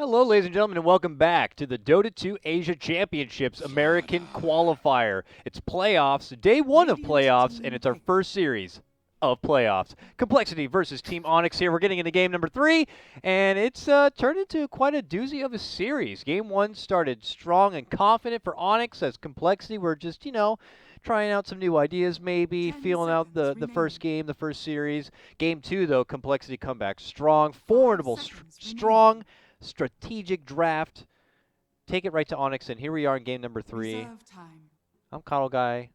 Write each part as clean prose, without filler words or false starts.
Hello, ladies and gentlemen, and welcome back to the Dota 2 Asia Championships American Qualifier. It's playoffs, day one of playoffs, and it's our first series of playoffs. compLexity versus Team Onyx here. We're getting into game number 3, and it's turned into quite a doozy of a series. Game 1 started strong and confident for Onyx as compLexity were just, trying out some new ideas maybe, feeling out the first game, the first series. Game 2, though, compLexity come back strong, formidable, strong, strategic draft. Take it right to Onyx, and here we are in game number 3. I'm Coddle Guy.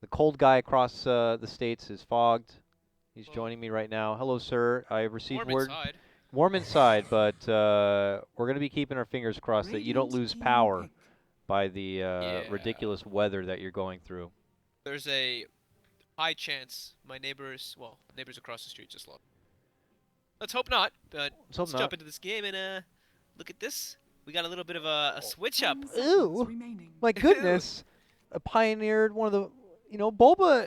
The cold guy across the states is Fogged. He's joining me right now. Hello, sir. I received word. Warm inside, but we're going to be keeping our fingers crossed that you don't lose power by the ridiculous weather that you're going through. There's a high chance my neighbors across the street just lost. Let's hope not, but let's jump into this game and look at this. We got a little bit of a switch up. Ooh, my goodness. Pioneered one of the, Bulba,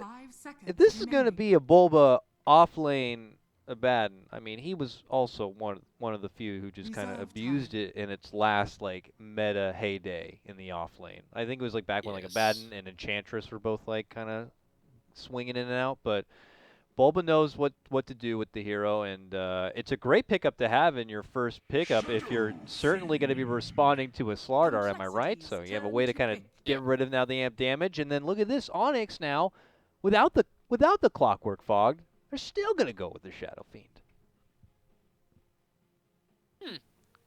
if this is going to be a Bulba off-lane Abaddon, I mean, he was also one of the few who just kind of abused it in its last, meta heyday in the off-lane. I think it was, back when, Abaddon and Enchantress were both, kind of swinging in and out, but Bulba knows what to do with the hero, and it's a great pickup to have in your first pickup if you're certainly going to be responding to a Slardar, am I right? So you have a way to kind of get rid of now the amp damage, and then look at this, Onyx now, without the Clockwork Fog, they're still going to go with the Shadow Fiend.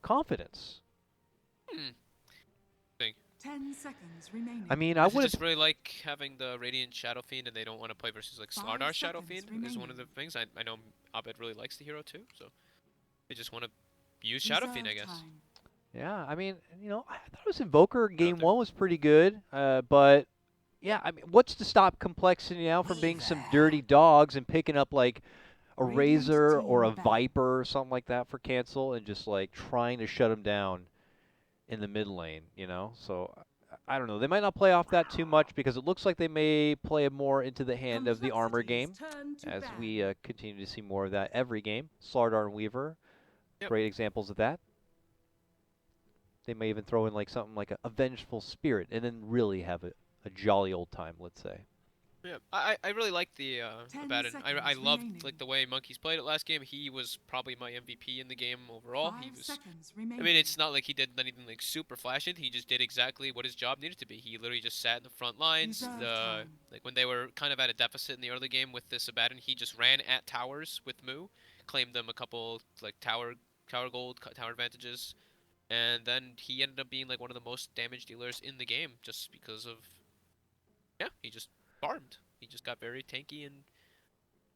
Confidence. 10 seconds remaining. I mean, I would just really like having the Radiant Shadow Fiend, and they don't want to play versus Slardar Shadow Fiend is one of the things. I know Abed really likes the hero too, so they just want to use Shadow Fiend, I guess. Yeah, I mean, I thought his Invoker game 1 was pretty good, but yeah, I mean, what's to stop compLexity now from being some dirty dogs and picking up a Razor or a Viper or something like that for cancel and just trying to shut him down in the mid lane, So I don't know. They might not play off that too much because it looks like they may play more into the hand of the armor game as we continue to see more of that every game. Slardar and Weaver, great examples of that. They may even throw in something like a Vengeful Spirit and then really have a jolly old time, let's say. Yeah, I really like the Abaddon. I loved the way Monkeys played it last game. He was probably my MVP in the game overall. He was. I mean, it's not like he did anything super flashy. He just did exactly what his job needed to be. He literally just sat in the front lines. When they were kind of at a deficit in the early game with this Abaddon, he just ran at towers with Mu, claimed them a couple tower gold, tower advantages, and then he ended up being one of the most damage dealers in the game just because of. Yeah, he just farmed. He just got very tanky and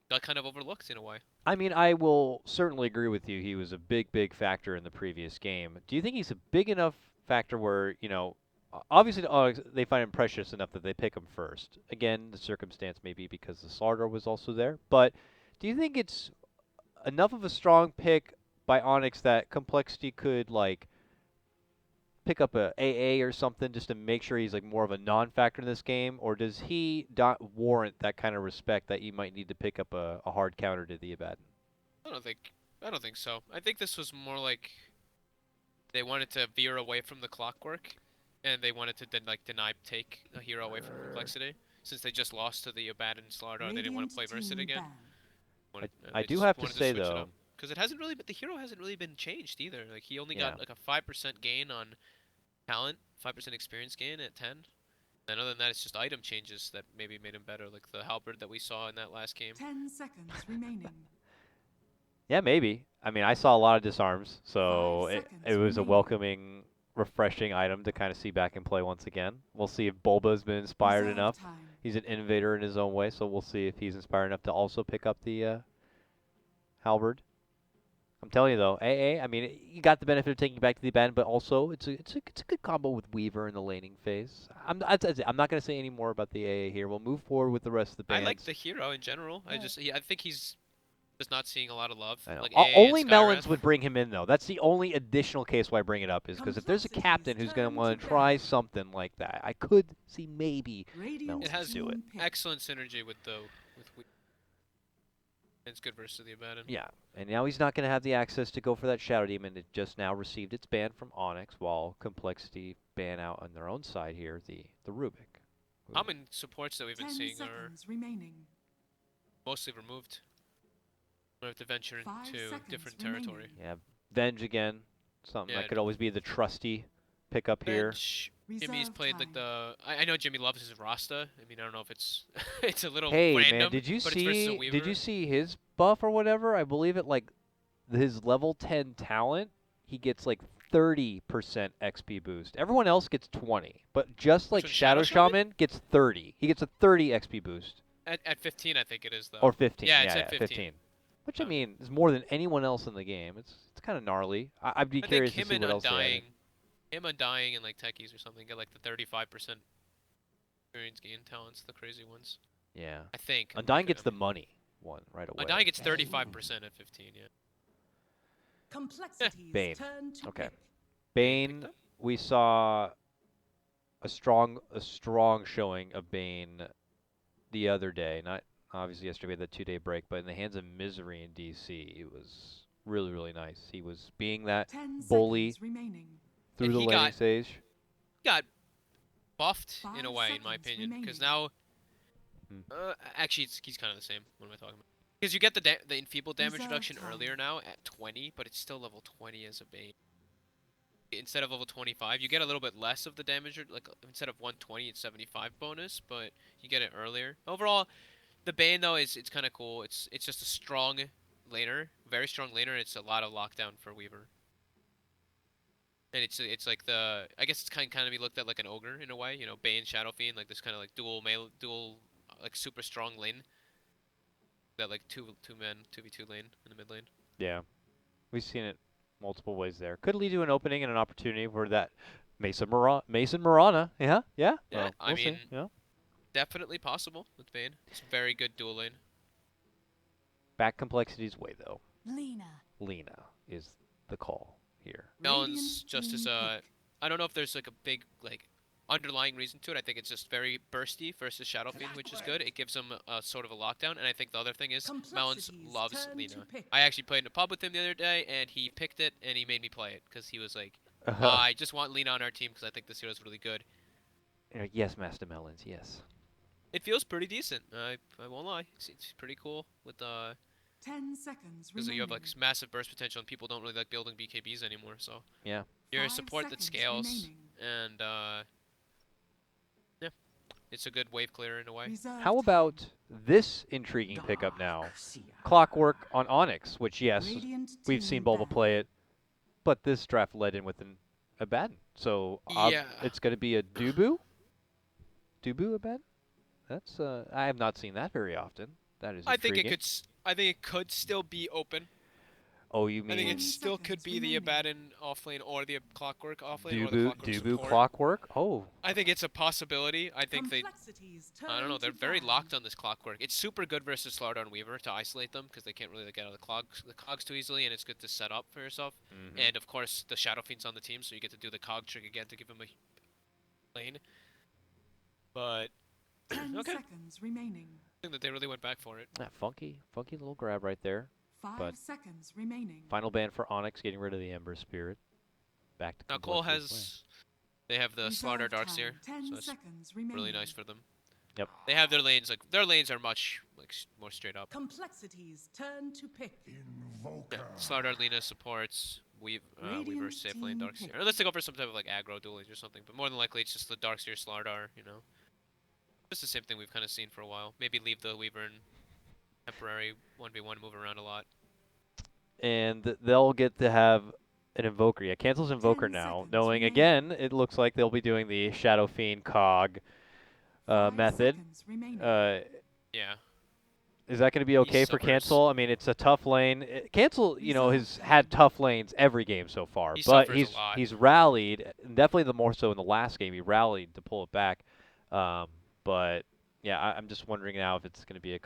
got kind of overlooked in a way. I mean, I will certainly agree with you. He was a big factor in the previous game. Do you think he's a big enough factor where, obviously they find him precious enough that they pick him first? Again, the circumstance may be because the Slardar was also there. But do you think it's enough of a strong pick by Onyx that compLexity could, pick up a AA or something just to make sure he's more of a non-factor in this game, or does he not warrant that kind of respect that you might need to pick up a hard counter to the Abaddon? I don't think so. I think this was more they wanted to veer away from the Clockwork, and they wanted to deny take a hero away from compLexity. Since they just lost to the Abaddon Slardar, they didn't want to play versus it again. I do have to say though, because the hero hasn't really been changed either. He only got a 5% gain on talent, 5% experience gain at 10. And other than that, it's just item changes that maybe made him better, like the halberd that we saw in that last game. 10 seconds remaining. Yeah, maybe. I mean, I saw a lot of disarms, so it was a welcoming, refreshing item to kind of see back in play once again. We'll see if Bulba's been inspired enough. He's an innovator in his own way, so we'll see if he's inspired enough to also pick up the halberd. I'm telling you though, AA. I mean, you got the benefit of taking back to the Abaddon, but also it's a good combo with Weaver in the laning phase. I'm not going to say any more about the AA here. We'll move forward with the rest of the bands. I like the hero in general. Yeah. I think he's just not seeing a lot of love. Only Melons would bring him in though. That's the only additional case why I bring it up is because if there's a captain who's going to want to try something like that, I could see maybe Melons it has do it. Excellent synergy with Weaver. It's good versus the Abaddon. Yeah, and now he's not going to have the access to go for that Shadow Demon. It just now received its ban from Onyx, while compLexity ban out on their own side here the Rubik. Common supports that we've been 10 seeing are seconds remaining. mostly removed. We have to venture 5 into seconds different remaining. territory. Yeah, Venge again. Something Yeah, that could always be the trusty pickup here. Bench. Jimmy's Reserve played like time. I know Jimmy loves his Rasta. I mean, I don't know if it's it's a little Hey man, random, but it's versus a Weaver. did you see his buff or whatever? I believe it like his level 10 talent, he gets like 30% XP boost. Everyone else gets 20, but just Which like one, Shadow Shadow Shaman gets 30. He gets a 30 XP boost. At 15, I think it is though. Or 15. Yeah, Yeah, it's yeah, at 15. Which I Oh. mean is more than anyone else in the game. It's kind of gnarly. I'd be I think curious to him see and what else they Undying, added. and like Techies or something get like the 35% experience gain talents, the crazy ones. Yeah. I think. Undying gets the money one right away. Undying gets 35% at 15. Yeah. Complexity's Bane. turn to Okay. pick. Bane picked Bane, up? we saw a strong showing of Bane the other day. Not obviously yesterday, we had the 2-day break, but in the hands of Misery in DC, it was really nice. He was being that 10 bully seconds remaining. through And the he laning got stage. got buffed in a 5 way, in my seconds opinion, because remaining. now actually he's kind of the same. What am I talking about? Because you get the enfeebled damage Reserve reduction time. earlier now at 20, but it's still level 20 as a Bane. Instead of level 25, you get a little bit less of the damage, like instead of 120, it's 75 bonus, but you get it earlier. Overall, the Bane though it's kind of cool. It's just a strong laner, very strong laner. And it's a lot of lockdown for Weaver, and it's like I guess it's kind of be looked at like an ogre in a way. You know, Bane, Shadow Fiend, like this kind of like dual like super strong lane. That like two man 2v2 lane in the mid lane. Yeah, we've seen it multiple ways there. Could lead to an opening and an opportunity for that Mason Marana. Yeah. Yeah, Well, I we'll mean, see. Yeah. definitely possible with Bane. It's a very good dual lane. Back complexity's way though. Lena. Lena is the call here. Melon's Radiant just as team a, pick. I don't know if there's like a big like underlying reason to it. I think it's just very bursty versus Shadow Fiend, which is good. It gives him a sort of a lockdown, and I think the other thing is Melons Complexity's loves turn Lena. to pick. I actually played in a pub with him the other day, and he picked it, and he made me play it because he was like, I just want Lena on our team because I think this hero's really good. Yes, Master Melons. Yes. It feels pretty decent. I won't lie. It's pretty cool with 10 seconds because you have remaining. like massive burst potential, and people don't really like building BKBs anymore. So Yeah. you're a 5 support that seconds scales, remaining. and yeah, it's a good wave clearer in a way. Reserve How time. about this intriguing pickup now? Clockwork on Onyx, which yes, Radiant we've team seen Bulba ban. play it, but this draft led in with an Abaddon. So Yeah. it's going to be a Dubu Abaddon? That's I have not seen that very often. That is I think intriguing. I think it could still be open. Oh, you I think mean it still could seconds be the remaining. Abaddon offlane or the Clockwork offlane or the Clockwork Dubu support. Clockwork? Oh, I think it's a possibility. I think they. Complexity's I don't know. turn They're to very ban. locked on this Clockwork. It's super good versus Slardar and Weaver to isolate them because they can't really get out of the cogs too easily, and it's good to set up for yourself. And of course, the Shadow Fiend's on the team, so you get to do the cog trick again to give him a lane. But 10 okay. seconds remaining. I think that they really went back for it. that funky little grab right there. 5 But- seconds remaining. Final ban for Onyx, getting rid of the Ember Spirit. Back to Now Cole Complexity's way. has. They have the Slardar Reserve Darkseer, time. 10 so it's seconds remaining. really nice for them. Yep. They have their lanes their lanes are much more straight up. Complexity's turn to pick. Yeah. Slardar Lena supports Weaver Radiant safe lane team Darkseer. pick. Unless they go for some type of like aggro dueling or something, but more than likely it's just the Darkseer Slardar, you know. Just the same thing we've kind of seen for a while. Maybe leave the Weaver in temporary 1v1, move around a lot. And they'll get to have an Invoker. Yeah, cancels Invoker 10 now, seconds knowing remaining. again, it looks like they'll be doing the Shadow Fiend cog 5 method. seconds remaining. Yeah. Is that going to be okay for suffers. Cancel? I mean, it's a tough lane. Cancel, you know, has had tough lanes every game so far, He but suffers a lot. he's rallied, and definitely the more so in the last game. He rallied to pull it back. But yeah, I'm just wondering now if it's going to be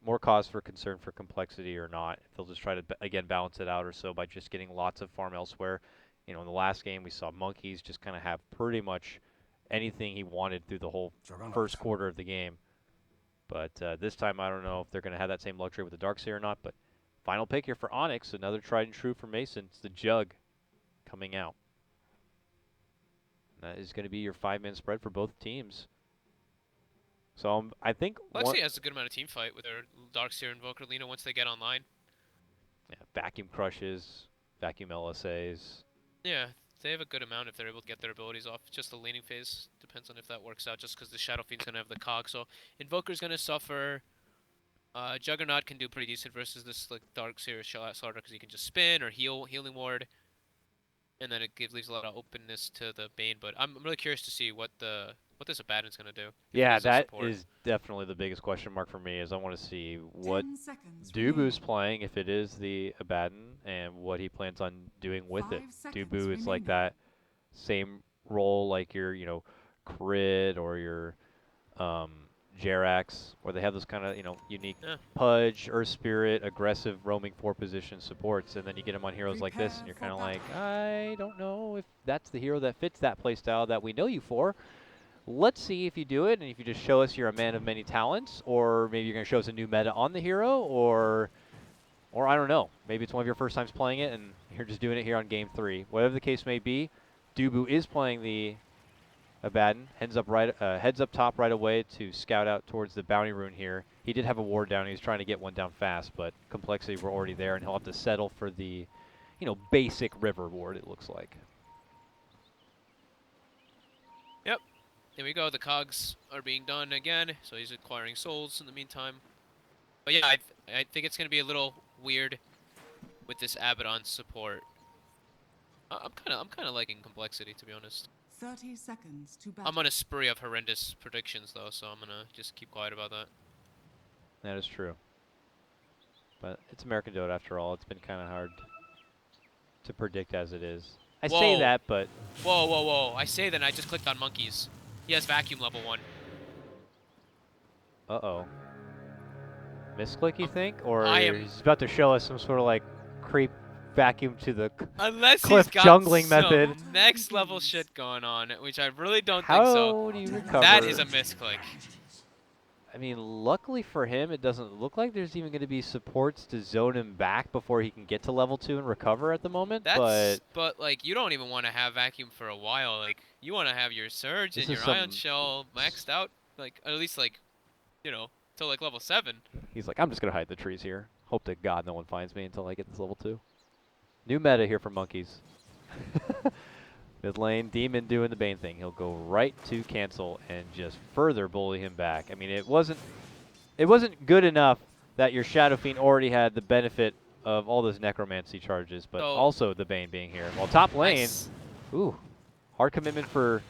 more cause for concern for complexity or not. If they'll just try to again balance it out or so by just getting lots of farm elsewhere. You know, in the last game we saw Monkeys just kind of have pretty much anything he wanted through the whole first quarter of the game. But this time, I don't know if they're going to have that same luxury with the Darkseer or not. But final pick here for Onyx, another tried and true for Mason. It's the Jug coming out. That is going to be your 5-man spread for both teams. So I think Lexi has a good amount of team fight with their Darkseer and Invoker Lena once they get online. yeah, vacuum crushes, vacuum LSAs. Yeah, they have a good amount if they're able to get their abilities off. Just the laning phase depends on if that works out, just because the Shadow Fiend's going to have the cog. So Invoker's going to suffer. Juggernaut can do pretty decent versus this like Darkseer Slaughter because he can just spin or healing ward. And then it leaves a lot of openness to the Bane. But I'm really curious to see what this Abaddon's going to do. Yeah, that is definitely the biggest question mark for me. Is I want to see what Dubu's playing, if it is the Abaddon, and what he plans on doing with it. Dubu is like that same role, like your Crit or your Jerax, where they have those kind of unique Pudge, Earth Spirit, aggressive roaming 4-position supports, and then you get them on heroes like this, and you're kind of like, I don't know if that's the hero that fits that playstyle that we know you for. Let's see if you do it, and if you just show us you're a man of many talents, or maybe you're going to show us a new meta on the hero, or I don't know. Maybe it's one of your first times playing it, and you're just doing it here on Game 3. Whatever the case may be, Dubu is playing the Abaddon, heads up top right away to scout out towards the bounty rune here. He did have a ward down. He was trying to get one down fast, but complexity were already there, and he'll have to settle for the, basic river ward, it looks like. Yep. There we go. The cogs are being done again, so he's acquiring souls in the meantime. But yeah, I think it's going to be a little weird with this Abaddon support. I'm kind of liking complexity, to be honest. 30 seconds to battle. I'm on a spree of horrendous predictions, though, so I'm going to just keep quiet about that. That is true. But it's American Dota after all. It's been kind of hard to predict as it is. I say that, but... Whoa, whoa, whoa. I say that and I just clicked on monkeys. He has vacuum level 1. Uh-oh. Misclick, you think? Or he's about to show us some sort of, like, creep vacuum to the cliff Unless he's got jungling some method. next level shit going on, which I really don't How think so. do you recover? That is a misclick. I mean, luckily for him, it doesn't look like there's even going to be supports to zone him back before he can get to level 2 and recover at the moment. But like, you don't even want to have vacuum for a while. Like, you want to have your surge and your ion shell maxed out. Like, at least like, till like level 7. He's like, I'm just going to hide the trees here. Hope to God no one finds me until I get this level 2. New meta here for monkeys. Mid lane, Demon doing the Bane thing. He'll go right to cancel and just further bully him back. I mean, it wasn't good enough that your Shadow Fiend already had the benefit of all those necromancy charges, but also the Bane being here. Well, top lane, ooh, hard commitment from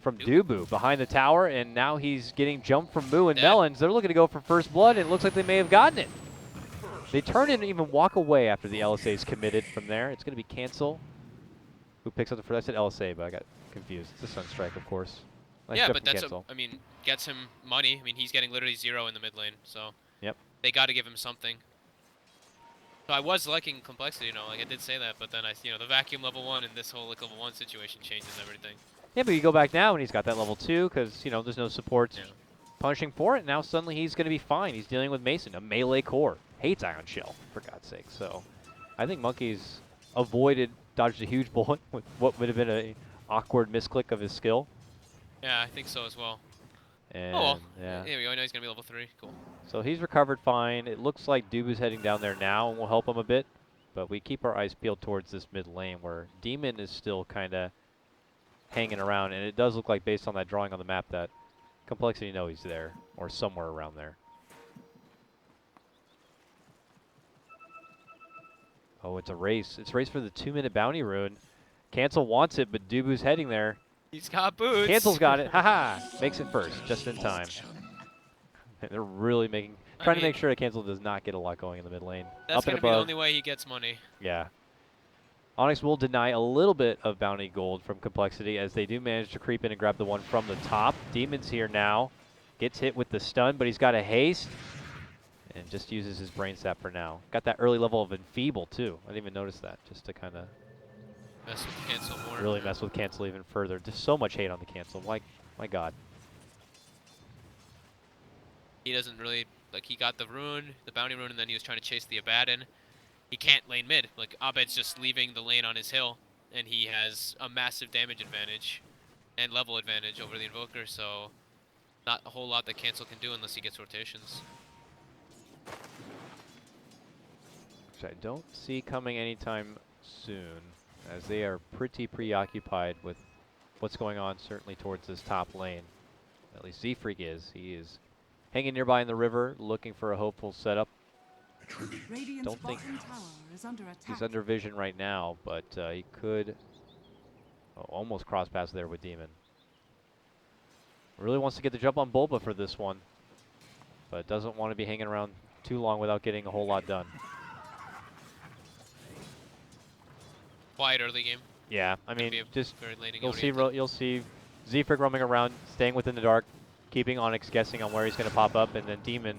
Dubu behind the tower, and now he's getting jumped from Moo and Melons. They're looking to go for first blood, and it looks like they may have gotten it. They turn in and even walk away after the LSA is committed from there. It's going to be cancel. Who picks up the first? I said LSA, but I got confused. It's a Sunstrike, of course. Nice yeah, but that's gets him money. I mean, he's getting literally 0 in the mid lane, so yep. They got to give him something. So I was liking complexity, like I did say that, but then the vacuum level 1 and this whole like level 1 situation changes everything. Yeah, but you go back now and he's got that level 2 because there's no support punishing for it. Now suddenly he's going to be fine. He's dealing with Mason, a melee core, hates Ion Shell for God's sake. So I think Monkeys dodged a huge bullet with what would have been an awkward misclick of his skill. Yeah, I think so as well. And oh well, yeah. Here we go. Now he's going to be level 3. Cool. So he's recovered fine. It looks like Dubu's heading down there now and will help him a bit. But we keep our eyes peeled towards this mid lane where Demon is still kind of hanging around. And it does look like, based on that drawing on the map, that complexity know he's there or somewhere around there. Oh, it's a race. It's a race for the 2-minute bounty rune. Cancel wants it, but Dubu's heading there. He's got boots. Cancel's got it. Haha. Makes it first, just in time. They're really trying to make sure that Cancel does not get a lot going in the mid lane. That's going to be the only way he gets money. Yeah. Onyx will deny a little bit of bounty gold from complexity as they do manage to creep in and grab the one from the top. Demon's here now. Gets hit with the stun, but he's got a haste. And just uses his brain sap for now. Got that early level of enfeeble too. I didn't even notice that, just to kind of mess with cancel more. Really mess with cancel even further. Just so much hate on the cancel. My God. He doesn't really, like, he got the rune, the bounty rune, and then he was trying to chase the Abaddon. He can't lane mid. Like, Abed's just leaving the lane on his hill, and he has a massive damage advantage and level advantage over the Invoker, so not a whole lot that Cancel can do unless he gets rotations. Which I don't see coming anytime soon, as they are pretty preoccupied with what's going on, certainly towards this top lane. At least Z-Freak is. He is hanging nearby in the river, looking for a hopeful setup. Don't think he's under vision right now, but he could almost cross paths there with Demon. Really wants to get the jump on Bulba for this one, but doesn't want to be hanging around too long without getting a whole lot done. Quiet early game. Yeah, I mean, just you'll see Z-Freak roaming around, staying within the dark, keeping Onyx guessing on where he's going to pop up, and then Demon,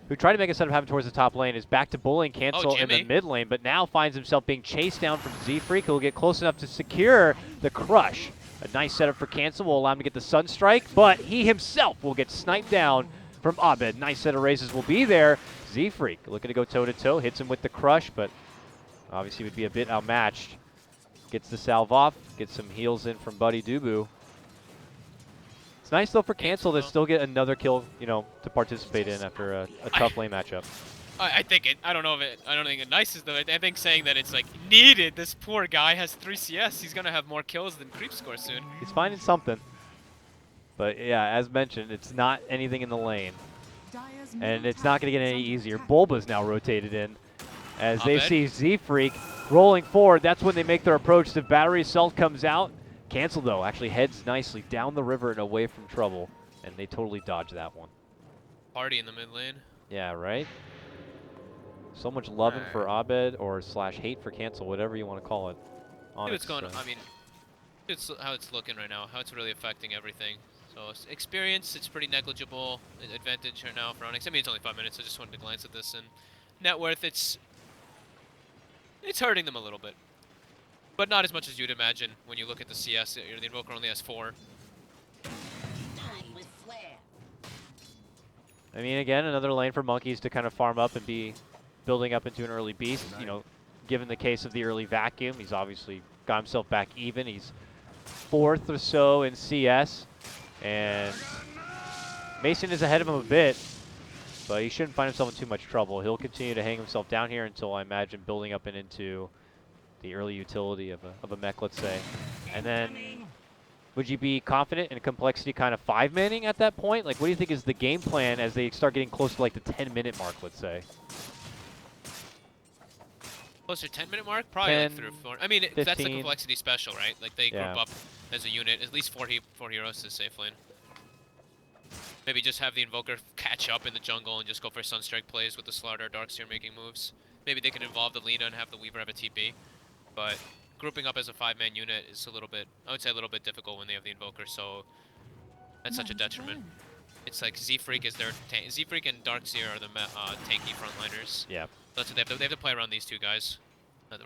who tried to make a setup happen towards the top lane, is back to bullying Cancel in the mid lane, but now finds himself being chased down from Z-Freak, who will get close enough to secure the crush. A nice setup for Cancel will allow him to get the Sunstrike, but he himself will get sniped down from Abed. Nice set of raises will be there. Z-Freak looking to go toe-to-toe, hits him with the crush, but obviously would be a bit outmatched. Gets the salve off, gets some heals in from Buddy Dubu. It's nice though for Cancel to still get another kill, you know, to participate in after a tough lane matchup. I think it. I don't know if it. I don't think it nice is though. I think saying that it's like needed. This poor guy has 3 CS. He's gonna have more kills than creep score soon. He's finding something, but yeah, as mentioned, it's not anything in the lane, and it's not gonna get any easier. Bulba's now rotated in, as they see Z-Freak rolling forward. That's when they make their approach. The battery assault comes out. Cancel though actually heads nicely down the river and away from trouble, and they totally dodge that one. Party in the mid lane. Yeah, right. So much loving for Abed or slash hate for Cancel, whatever you want to call it. What's going on? I mean, it's how it's looking right now. How it's really affecting everything. So experience, it's pretty negligible advantage right now for Onyx. I mean, it's only 5 minutes. I just wanted to glance at this. And net worth, it's hurting them a little bit, but not as much as you'd imagine when you look at the CS. The Invoker only has 4. I mean, again, another lane for Monkeys to kind of farm up and be building up into an early beast. You know, given the case of the early vacuum, he's obviously got himself back even. He's 4th or so in CS, and Mason is ahead of him a bit, but he shouldn't find himself in too much trouble. He'll continue to hang himself down here until, I imagine, building up and into the early utility of a mech, let's say. And then, would you be confident in a complexity kind of 5-manning at that point? Like, what do you think is the game plan as they start getting close to like the 10-minute mark, let's say? Closer to 10-minute mark? Probably 10, like 3 or 4. I mean, 15. that's the complexity special, right? Like, they group up as a unit. At least 4 heroes is safe lane. Maybe just have the Invoker catch up in the jungle and just go for Sunstrike plays with the Slaughter, Darkseer making moves. Maybe they can involve the Lina and have the Weaver have a TP. But grouping up as a 5-man unit is a little bit, I would say a little bit difficult when they have the Invoker, so that's such a detriment. It's like Z-Freak is their Z-Freak and Darkseer are the tanky frontliners. Yeah. That's what they have to play around these 2 guys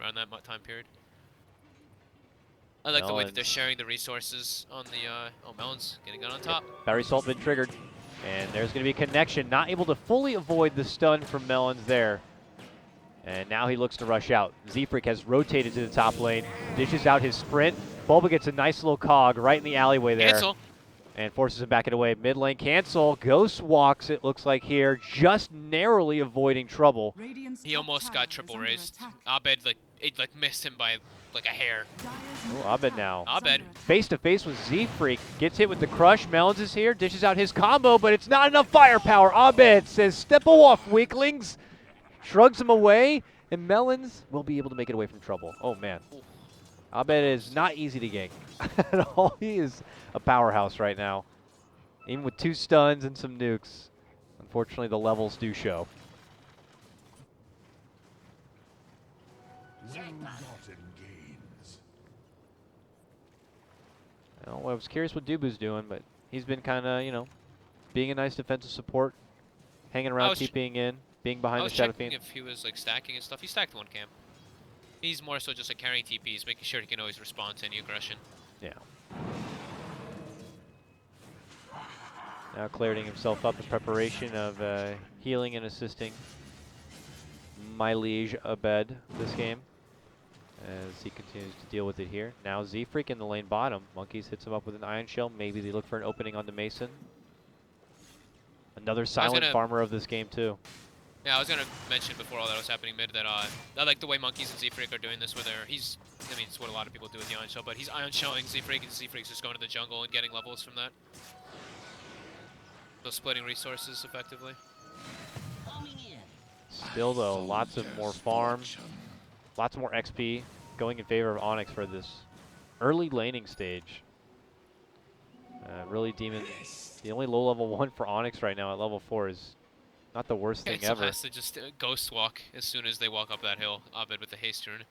around that time period. I like the way that they're sharing the resources on the Melons getting gun on top. Battery Salt been triggered, and there's going to be a connection. Not able to fully avoid the stun from Melons there. And now he looks to rush out. Z-Freak has rotated to the top lane, dishes out his sprint. Bulba gets a nice little cog right in the alleyway there. Cancel. And forces him back it away. Mid lane Cancel. Ghost walks, it looks like here, just narrowly avoiding trouble. He almost got triple raised. Abed, it missed him by like a hair. Oh, Abed now. Abed. Face to face with Z-Freak. Gets hit with the crush. Melons is here, dishes out his combo, but it's not enough firepower. Abed says, "Step off, weaklings." Shrugs him away, and Melons will be able to make it away from trouble. Oh, man. Abed is not easy to gank at all. He is a powerhouse right now. Even with 2 stuns and some nukes, unfortunately, the levels do show. Well, I was curious what Dubu's doing, but he's been kind of, you know, being a nice defensive support, hanging around, TPing in. Being behind the Shadow Fiend. If he was like stacking and stuff. He stacked 1 camp. He's more so just like carrying TPs, making sure he can always respond to any aggression. Yeah. Now clearing himself up in preparation of healing and assisting my liege Abed this game as he continues to deal with it here. Now Z-Freak in the lane bottom. Monkeys hits him up with an Ion Shell. Maybe they look for an opening onto Mason. Another silent farmer of this game too. Yeah, I was gonna mention before all that was happening mid that I like the way Monkeys and Z-Freak are doing this, where I mean, it's what a lot of people do with the Ion Shell, but he's Ion Shelling Z-Freak, and Z-Freak's just going to the jungle and getting levels from that. So splitting resources effectively. Still though, lots of more farm, lots more XP going in favor of Onyx for this early laning stage. Really Demon, the only low level 1 for Onyx right now at level 4 is not the worst thing ever. Has to just ghost walk as soon as they walk up that hill. Abed with the haste turn.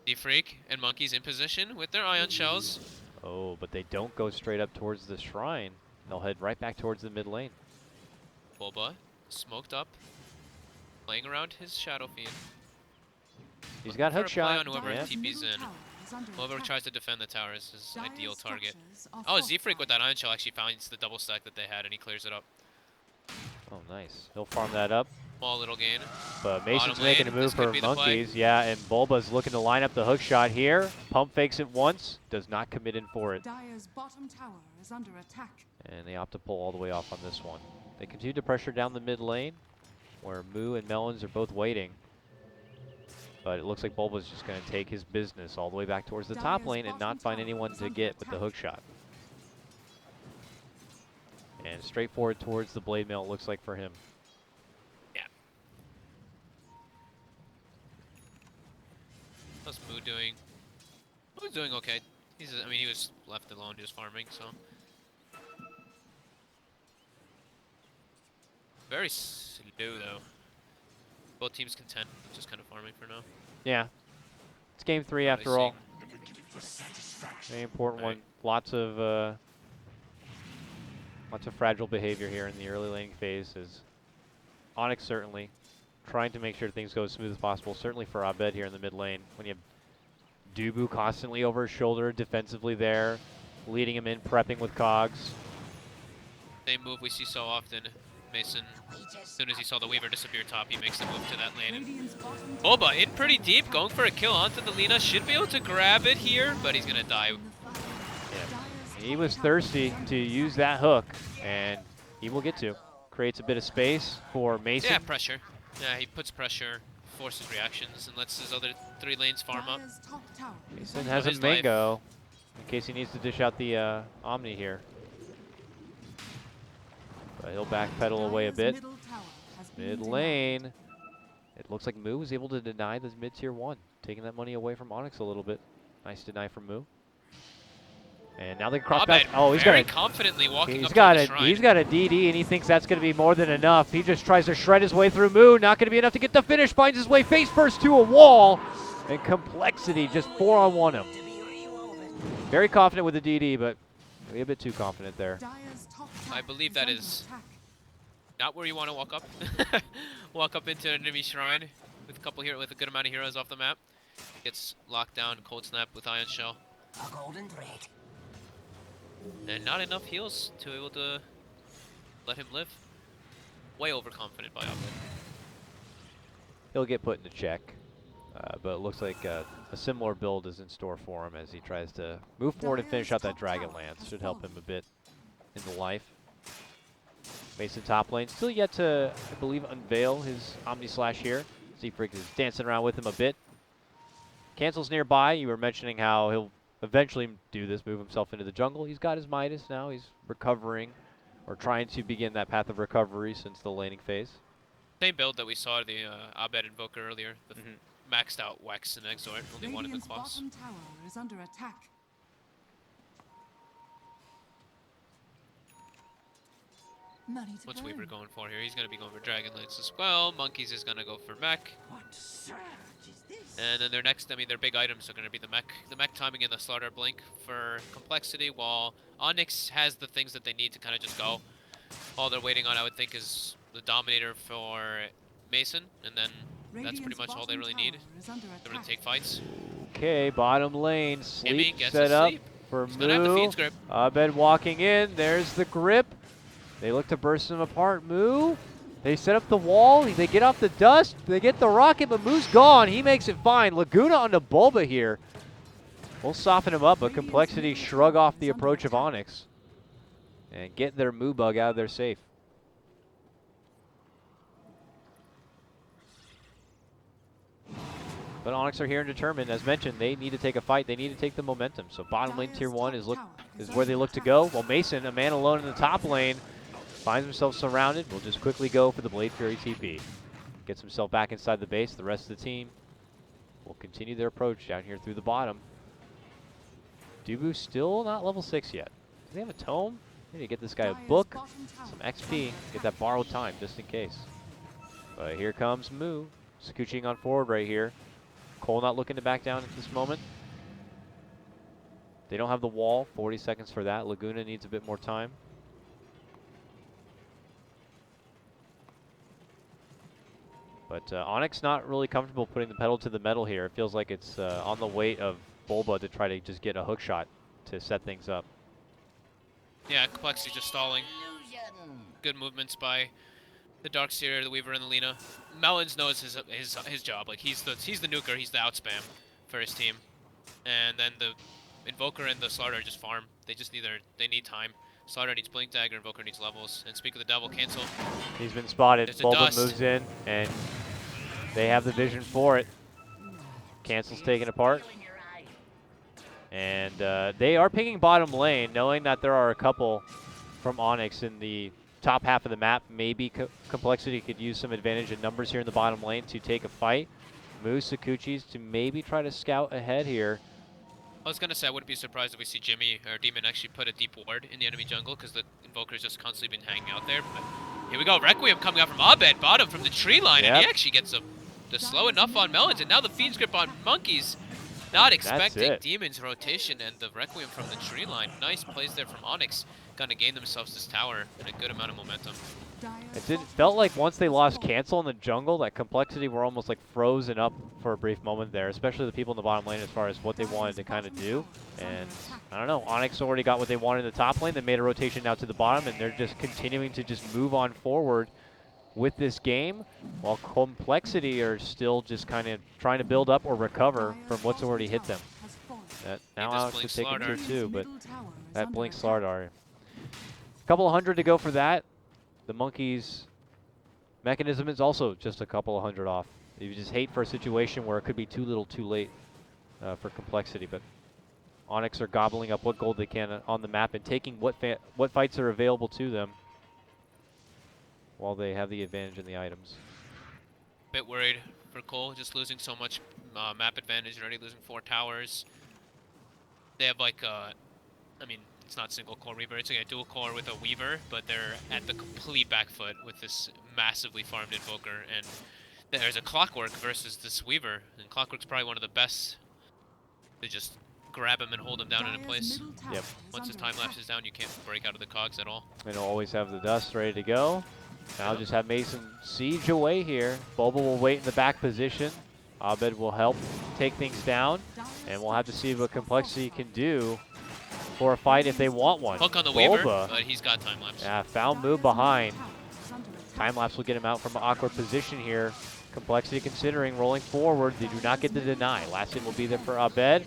Z-Freak and Monkeys in position with their Ion Shells. Oh, but they don't go straight up towards the shrine. They'll head right back towards the mid lane. Bulba smoked up, playing around his Shadow Fiend. He's got hook shot. On whoever TP's in. Whoever tries to defend the tower is his ideal target. Oh, Z-Freak with that Ion Shell actually finds the double stack that they had, and he clears it up. Oh, nice. He'll farm that up. Small little gain. But Mason's making a move for Monkeys. Yeah, and Bulba's looking to line up the hook shot here. Pump fakes it once. Does not commit in for it. Dire's bottom tower is under attack. And they opt to pull all the way off on this one. They continue to pressure down the mid lane, where Moo and Melons are both waiting. But it looks like Bulba's just going to take his business all the way back towards the top lane and not find anyone to get with the hook shot. And straightforward towards the Blade Mail, it looks like for him. Yeah. What's Moo doing? Moo's doing okay. I mean, he was left alone just farming, so. Very slow, though. Both teams content with just kind of farming for now. Yeah. It's game 3 after all. Very important one. Lots of fragile behavior here in the early laning phase. As Onyx certainly trying to make sure things go as smooth as possible. Certainly for Abed here in the mid lane. When you have Dubu constantly over his shoulder, defensively there, leading him in, prepping with cogs. Same move we see so often. Mason, as soon as he saw the Weaver disappear top, he makes the move to that lane. Bulba in pretty deep, going for a kill onto the Lina. Should be able to grab it here, but he's going to die. Yeah. He was thirsty to use that hook, and he will get to. Creates a bit of space for Mason. Yeah, pressure. Yeah, he puts pressure, forces reactions, and lets his other 3 lanes farm up. Mason has a mango in case he needs to dish out the Omni here. But he'll backpedal away a bit. Mid lane. It looks like Moo was able to deny this mid tier 1, taking that money away from Onyx a little bit. Nice deny from Moo. And now they cross back. Oh, he's got confidently walking he's up got to the a shrine. He's got a DD, and he thinks that's going to be more than enough. He just tries to shred his way through Moo. Not going to be enough to get the finish. Finds his way face first to a wall, and compLexity just 4-on-1 him. Very confident with the DD, but maybe a bit too confident there. I believe that is not where you want to walk up. Walk up into an enemy shrine with a good amount of heroes off the map. Gets locked down, cold snap with Ion Shell. A golden thread. And not enough heals to be able to let him live. Way overconfident by Abed. He'll get put into check, but it looks like a similar build is in store for him as he tries to move forward and finish out that Dragon Lance. Should help him a bit in the life. Mason top lane, still yet to, I believe, unveil his Omni Slash here. Z-Freak is dancing around with him a bit. Cancel's nearby. You were mentioning how he'll eventually do this, move himself into the jungle. He's got his Midas now. He's recovering, or trying to begin that path of recovery since the laning phase. Same build that we saw the Abed Invoker earlier. The maxed out Wex and Exort, only one in the class. Bottom tower is under attack. What's Weaver going for here? He's going to be going for Dragon Lance as well. Monkeys is going to go for mech. And then their next, their big items are going to be the mech timing and the Slaughter Blink for compLexity, while Onyx has the things that they need to kind of just go. All they're waiting on, I would think, is the Dominator for Mason, and then that's pretty much all they really need. They're going to take fights. Okay, bottom lane, sleep gets set a up sleep. for He's going to have the Moo. Fiend's Grip. Abed walking in, there's the grip. They look to burst them apart. Moo. They set up the wall. They get off the dust. They get the rocket, but Moo's gone. He makes it fine. Laguna onto Bulba here. We'll soften him up, but compLexity shrug off the approach of Onyx and get their Moo bug out of their safe. But Onyx are here and determined. As mentioned, they need to take a fight. They need to take the momentum. So bottom lane tier 1 is where they look to go. Well, Mason, a man alone in the top lane, finds himself surrounded. Will just quickly go for the Blade Fury TP. Gets himself back inside the base. The rest of the team will continue their approach down here through the bottom. Dubu still not level 6 yet. Does he have a tome? Need to get this guy a book, some XP, get that borrowed time just in case. But here comes Moo. Scooching on forward right here. Cole not looking to back down at this moment. They don't have the wall. 40 seconds for that. Laguna needs a bit more time. But Onyx not really comfortable putting the pedal to the metal here. It feels like it's on the weight of Bulba to try to just get a hook shot to set things up. Yeah, compLexity just stalling. Good movements by the Darkseer, the Weaver, and the Lina. Melons knows his job. Like he's the nuker, he's the outspam for his team. And then the Invoker and the Slaughter just farm. They just need time. Slaughter needs Blink Dagger, Invoker needs levels. And speak of the devil, cancel. He's been spotted. There's a Bulba dust. moves in, and they have the vision for it. Cancel's taken apart. And they are picking bottom lane, knowing that there are a couple from Onyx in the top half of the map. Maybe compLexity could use some advantage in numbers here in the bottom lane to take a fight. Moves Sakuchi's to maybe try to scout ahead here. I was going to say I wouldn't be surprised if we see Jimmy or Demon actually put a deep ward in the enemy jungle because the Invoker's just constantly been hanging out there. But here we go. Requiem coming out from Abed, bottom from the tree line, and he actually gets the slow enough on Melons, and now the Fiend's Grip on Monkeys. Not expecting Demon's rotation and the Requiem from the tree line. Nice plays there from Onyx. Gonna gain themselves this tower and a good amount of momentum. It felt like once they lost Cancel in the jungle, that compLexity were almost like frozen up for a brief moment there, especially the people in the bottom lane as far as what they wanted to kind of do. And I don't know, Onyx already got what they wanted in the top lane. They made a rotation now to the bottom, and they're just continuing to just move on forward with this game, while compLexity are still just kind of trying to build up or recover from what's already hit them. Now Alex is taking tier 2, but that Blink Slardar. Couple of hundred to go for that. The Monkeys mechanism is also just a couple of hundred off. You just hate for a situation where it could be too little too late for compLexity, but Onyx are gobbling up what gold they can on the map and taking what fights are available to them while they have the advantage in the items. Bit worried for Cole, just losing so much map advantage, already losing 4 towers. They have like, I mean, it's not single core Reaver, it's like a dual core with a Weaver, but they're at the complete back foot with this massively farmed Invoker, and there's a Clockwork versus this Weaver, and Clockwork's probably one of the best to just grab him and hold him down in a place. Yep. Once his time lapse is down, you can't break out of the cogs at all. They don't always have the dust ready to go. Now just have Mason siege away here. Bulba will wait in the back position. Abed will help take things down, and we'll have to see what compLexity can do for a fight if they want one. Hook on the Bulba, Weaver, but he's got time lapse. Yeah, found move behind. Time lapse will get him out from an awkward position here. compLexity considering rolling forward. They do not get the deny. Last hit will be there for Abed.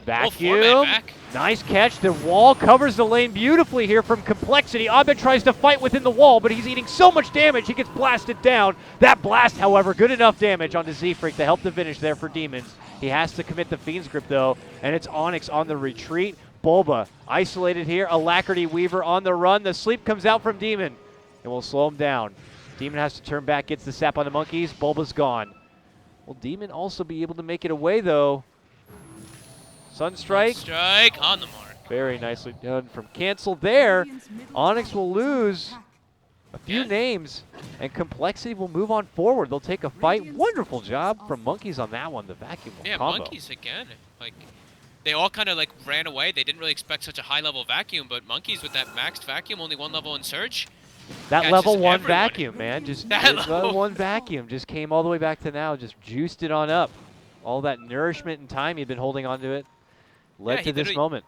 Vacuum. Nice catch. The wall covers the lane beautifully here from compLexity. Abed tries to fight within the wall, but he's eating so much damage he gets blasted down. That blast, however, good enough damage onto Z-Freak to help the finish there for Demons. He has to commit the Fiend's Grip though, and it's Onyx on the retreat. Bulba isolated here. Alacrity Weaver on the run. The sleep comes out from Demon and will slow him down. Demon has to turn back, gets the sap on the Monkeys. Bulba's gone. Will Demon also be able to make it away though? Sunstrike. Sunstrike on the mark. Very nicely done from Cancel there. Onyx will lose a few names, and compLexity will move on forward. They'll take a fight. Wonderful job from Monkeys on that one, the vacuum combo. Monkeys again. Like, they all kind of like ran away. They didn't really expect such a high level vacuum, but Monkeys with that maxed vacuum, only 1 level in Surge. That level 1 vacuum, man. Just that level 1 vacuum just came all the way back to now, just juiced it on up. All that nourishment and time he'd been holding onto it led to this moment.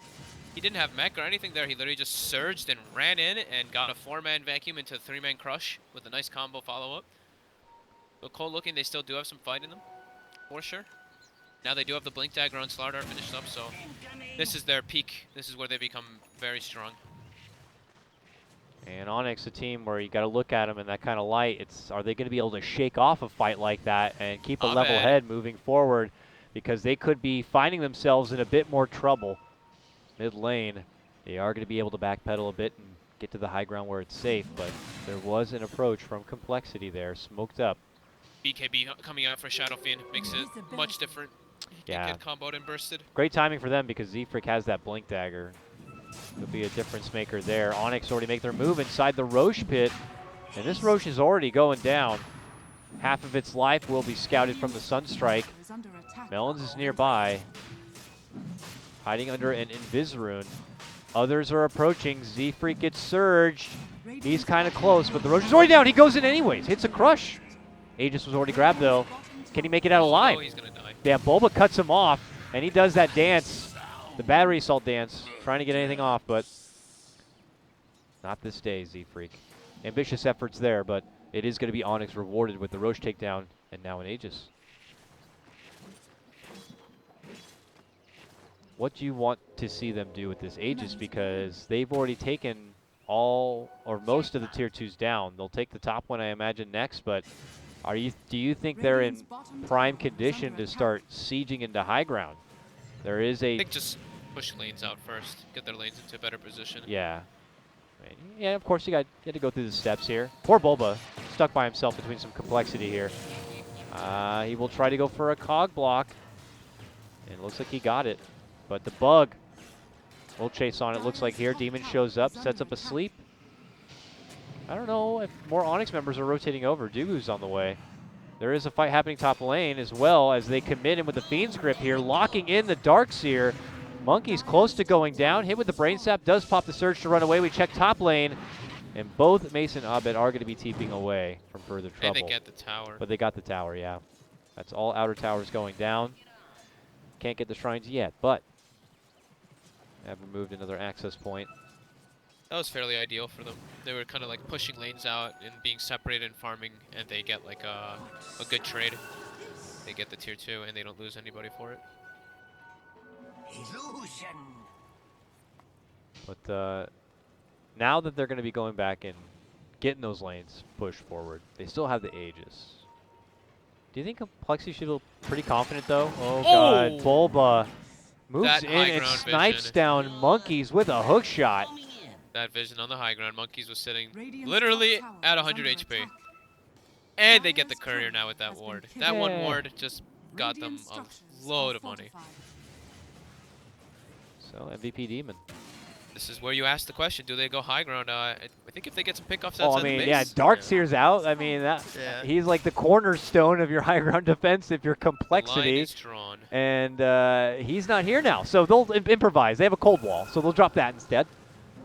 He didn't have mech or anything there. He literally just surged and ran in and got a 4-man vacuum into a 3-man crush with a nice combo follow-up. So cold looking, they still do have some fight in them, for sure. Now they do have the Blink Dagger on Slardar finished up, so this is their peak. This is where they become very strong. And Onyx, a team where you got to look at them in that kind of light. It's, are they going to be able to shake off a fight like that and keep a level head moving forward? Because they could be finding themselves in a bit more trouble. Mid lane, they are going to be able to backpedal a bit and get to the high ground where it's safe, but there was an approach from compLexity there, smoked up. BKB coming out for Shadow Fiend makes it much different. He can get comboed and bursted. Great timing for them because Zfrick has that Blink Dagger. Could be a difference maker there. Onyx already make their move inside the Roche pit, and this Roche is already going down. Half of its life will be scouted from the Sunstrike. Melons is nearby, hiding under an Invis-rune. Others are approaching. Zfrick gets surged. He's kind of close, but the Roche is already down. He goes in anyways. Hits a crush. Aegis was already grabbed though. Can he make it out alive? Oh, he's gonna die. Yeah, Bulba cuts him off, and he does that dance, the battery assault dance, trying to get anything off, but not this day, Zfrick. Ambitious efforts there, but it is going to be Onyx rewarded with the Roche takedown, and now an Aegis. What do you want to see them do with this Aegis? Because they've already taken all or most of the tier 2s down. They'll take the top one, I imagine, next, but do you think they're in prime condition to start sieging into high ground? There is a... I think just push lanes out first, get their lanes into a better position. Yeah. Yeah, of course you got to go through the steps here. Poor Bulba, stuck by himself between some compLexity here. He will try to go for a cog block. And it looks like he got it. But the bug will chase on it, looks like here. Demon shows up, sets up a sleep. I don't know if more Onyx members are rotating over. Dubu's on the way. There is a fight happening top lane as well as they commit in with the Fiend's Grip here, locking in the Darkseer. Monkey's close to going down. Hit with the Brain Sap, does pop the surge to run away. We check top lane, and both Mason and Abed are going to be TPing away from further trouble. And they get the tower. But they got the tower, yeah. That's all outer towers going down. Can't get the shrines yet, but have removed another access point. That was fairly ideal for them. They were kind of like pushing lanes out and being separated and farming, and they get like a good trade. They get the tier 2, and they don't lose anybody for it. Illusion. But now that they're going to be going back and getting those lanes pushed forward, they still have the Aegis. Do you think compLexity should feel pretty confident though? Oh god, Bulba moves in and snipes down Monkeys with a hook shot. That vision on the high ground. Monkeys was sitting literally at 100 HP. And they get the courier now with that ward. That one ward just got them a load of money. So MVP Demon. This is where you ask the question, do they go high ground? I think if they get some pickoffs Oh, outside I mean, the yeah, base. Darkseer's out. I mean, he's like the cornerstone of your high ground defense if you're Line compLexity. is drawn. And he's not here now, so they'll improvise. They have a cold wall, so they'll drop that instead.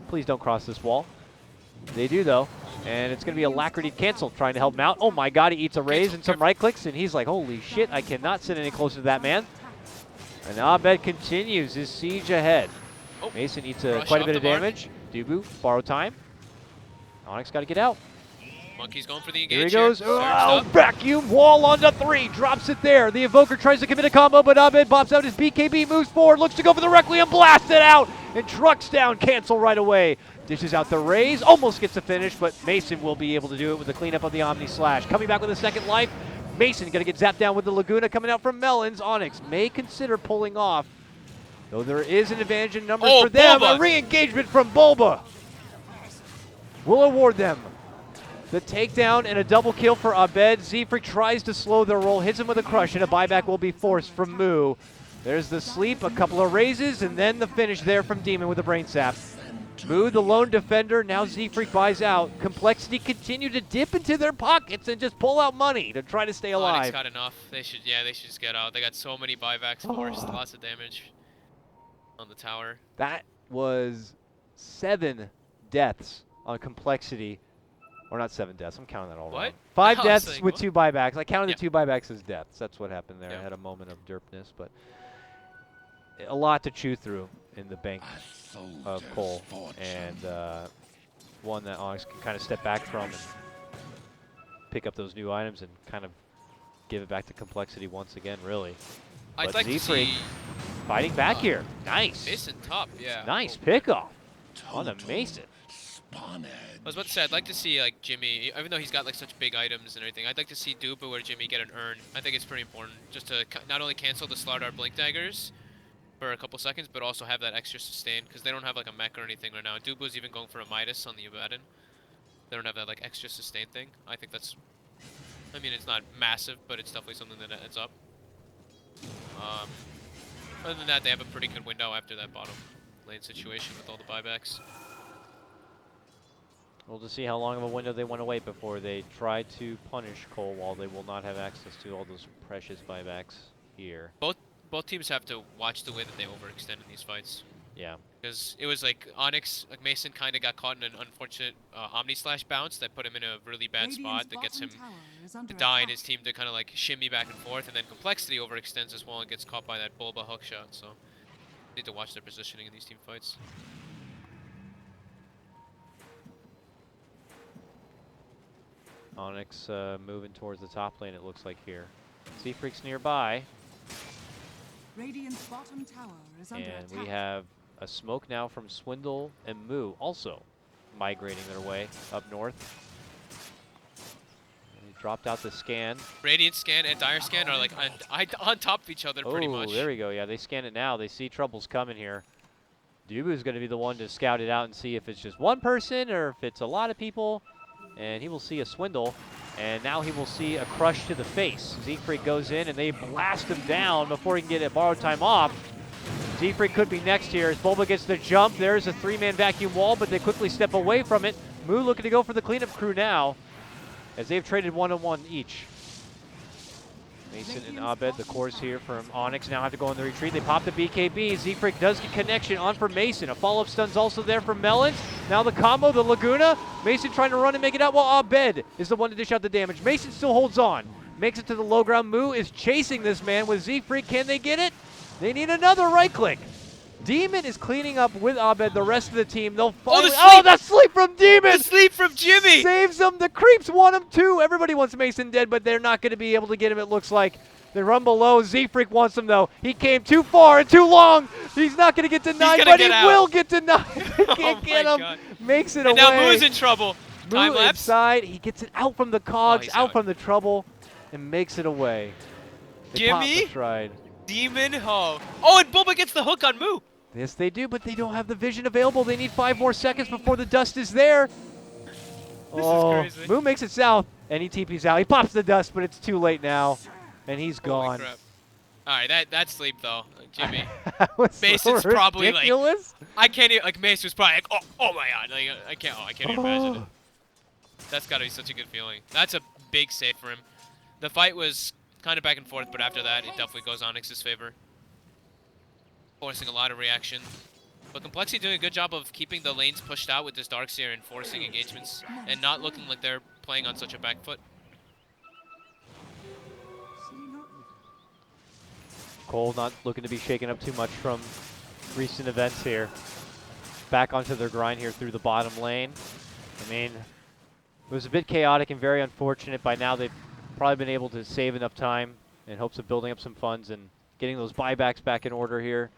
Please don't cross this wall. They do, though. And it's going to be Alacrity cancel trying to help him out. Oh, my God, he eats a raise and some right clicks, and he's like, holy shit, I cannot sit any closer to that man. And Abed continues his siege ahead. Oh, Mason eats quite a bit of damage. Dubu, borrow time. Onyx got to get out. Monkey's going for the engage. Here he goes. Oh, vacuum wall onto 3. Drops it there. The Evoker tries to commit a combo, but Abed pops out his BKB, moves forward, looks to go for the Requiem, blasts it out, and trucks down cancel right away. Dishes out the raise, almost gets the finish, but Mason will be able to do it with the cleanup of the Omni Slash. Coming back with a second life. Mason going to get zapped down with the Laguna coming out from Melons. Onyx may consider pulling off, though there is an advantage in numbers for them. Bulba. A re-engagement from Bulba will award them the takedown and a double kill for Abed. Zfrick tries to slow their roll, hits him with a crush, and a buyback will be forced from Moo. There's the sleep, a couple of raises, and then the finish there from Demon with the Brain Sap. Moo, the lone defender, now Zfrick buys out. compLexity continue to dip into their pockets and just pull out money to try to stay alive. Onyx got enough. They should just get out. They got so many buybacks forced, lots of damage on the tower. That was 7 deaths on compLexity. Or not 7 deaths, I'm counting that all What? wrong. 5 I was deaths saying, with what? 2 buybacks. I counted Yeah. the 2 buybacks as deaths. That's what happened there. Yeah. I had a moment of derpness, but a lot to chew through. in the bank of coal, and one that Onyx can kind of step back from and pick up those new items and kind of give it back to complexity once again, really. I'd But like to Z-Freak see fighting back here. Nice. Mason top, yeah. Nice pickoff on the Mason. I was about to say, I'd like to see like Jimmy, even though he's got like such big items and everything, I'd like to see Dubu or Jimmy get an urn. I think it's pretty important just to not only cancel the Slardar Blink Daggers for a couple seconds, but also have that extra sustain, because they don't have like a mech or anything right now. Dubu's even going for a Midas on the Abaddon. They don't have that like extra sustain thing. I think that's, I mean, it's not massive, but it's definitely something that adds up. Other than that, they have a pretty good window after that bottom lane situation with all the buybacks. We'll just see how long of a window they want to wait before they try to punish Cole, while they will not have access to all those precious buybacks here. Both teams have to watch the way that they overextend in these fights. Yeah. Because it was like Onyx, like Mason kind of got caught in an unfortunate Omni Slash bounce that put him in a really bad spot that gets him to die and his team to kind of like shimmy back and forth, and then complexity overextends as well and gets caught by that Bulba hook shot. So need to watch their positioning in these team fights. Onyx moving towards the top lane, it looks like here. Z-Freak's nearby. Radiant's bottom tower is under And attack. we have a smoke now from Swindle and Moo also migrating their way up north. And he dropped out the scan. Radiant scan and Dire scan are like on top of each other pretty much. Oh, there we go. Yeah, they scan it now. They see trouble's coming here. Dubu's going to be the one to scout it out and see if it's just one person or if it's a lot of people. And he will see a Swindle, and now he will see a crush to the face. Z-Freak goes in, and they blast him down before he can get a borrowed time off. Z-Freak could be next here as Bulba gets the jump. There's a three-man vacuum wall, but they quickly step away from it. Moo looking to go for the cleanup crew now, as they've traded one-on-one each. Mason and Abed, the cores here from Onyx, now have to go on the retreat. They pop the BKB. Z-Freak does get connection on for Mason. A follow-up stun's also there for Melons. Now the combo, the Laguna. Mason trying to run and make it out while Abed is the one to dish out the damage. Mason still holds on. Makes it to the low ground. Moo is chasing this man with Z-Freak. Can they get it? They need another right click. Demon is cleaning up with Abed, the rest of the team. They'll finally. Oh, the sleep from Demon! The sleep from Jimmy! Saves them. The creeps want him too. Everybody wants Mason dead, but they're not going to be able to get him, it looks like. They run below. Z-Freak wants him, though. He came too far and too long. He's not going to get denied, but he will get denied. He can't get him. God. Makes it and away. now Moo's in trouble. Time Moo lapse. inside. He gets it out from the cogs, he's out out. from the trouble, and makes it away. They pop Gimme. the stride. Demon Ho. Oh, and Bulba gets the hook on Moo. Yes, they do, but they don't have the vision available. They need 5 more seconds before the dust is there. This is crazy. Moo makes it south, and he TP's out. He pops the dust, but it's too late now, and he's Holy gone. crap. All right, that sleep though, Jimmy. That was Mason's so probably like- ridiculous. I can't even, like Mace was probably like, oh my god, like I can't even imagine it. That's gotta be such a good feeling. That's a big save for him. The fight was kind of back and forth, but after that, it definitely goes Onyx's favor. Forcing a lot of reaction. But Complexity doing a good job of keeping the lanes pushed out with this Darkseer and forcing engagements and not looking like they're playing on such a back foot. Cole not looking to be shaken up too much from recent events here. Back onto their grind here through the bottom lane. I mean, it was a bit chaotic and very unfortunate. By now, they've probably been able to save enough time in hopes of building up some funds and getting those buybacks back in order here.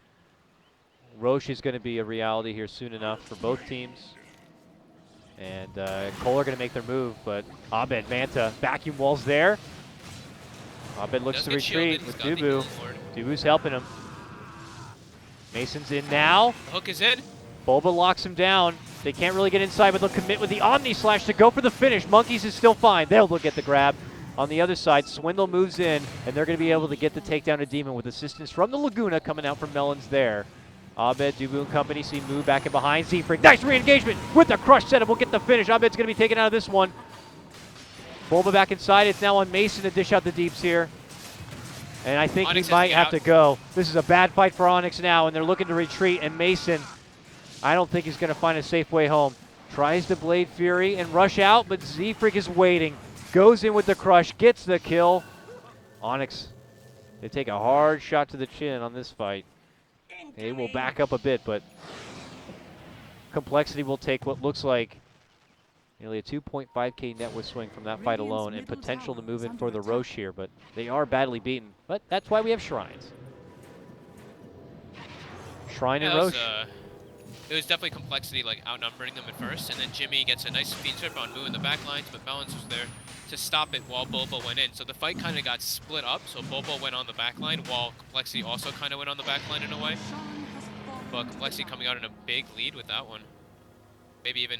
Roche is going to be a reality here soon enough for both teams. And Cole are going to make their move, but Abed, Manta, vacuum walls there. Abed looks to retreat with Dubu. Dubu's helping him. Mason's in now. The hook is in. Bulba locks him down. They can't really get inside, but they'll commit with the Omni Slash to go for the finish. Monkeys is still fine. They'll get the grab. On the other side, Swindle moves in, and they're going to be able to get the takedown of Demon with assistance from the Laguna coming out from Melons there. Abed, Dubu and company see Moo back in behind. Z-Freak, nice re-engagement with the crush setup. Will get the finish. Abed's going to be taken out of this one. Bulba back inside. It's now on Mason to dish out the deeps here. And I think Onyx he might have out. to go. This is a bad fight for Onyx now, and they're looking to retreat. And Mason, I don't think he's going to find a safe way home. Tries to Blade Fury and rush out, but Z-Freak is waiting. Goes in with the crush, gets the kill. Onyx, they take a hard shot to the chin on this fight. They will back up a bit, but compLexity will take what looks like nearly a 2.5k net worth swing from that fight alone, and potential to move in for the Roche here, but they are badly beaten. But that's why we have shrines. Shrine Yeah, and Roche. it was definitely compLexity like outnumbering them at first, and then Jimmy gets a nice speed trip on Moo in the back lines, but Melons was there to stop it while Bobo went in. So the fight kind of got split up, so Bobo went on the back line while compLexity also kind of went on the back line in a way. But compLexity coming out in a big lead with that one. Maybe even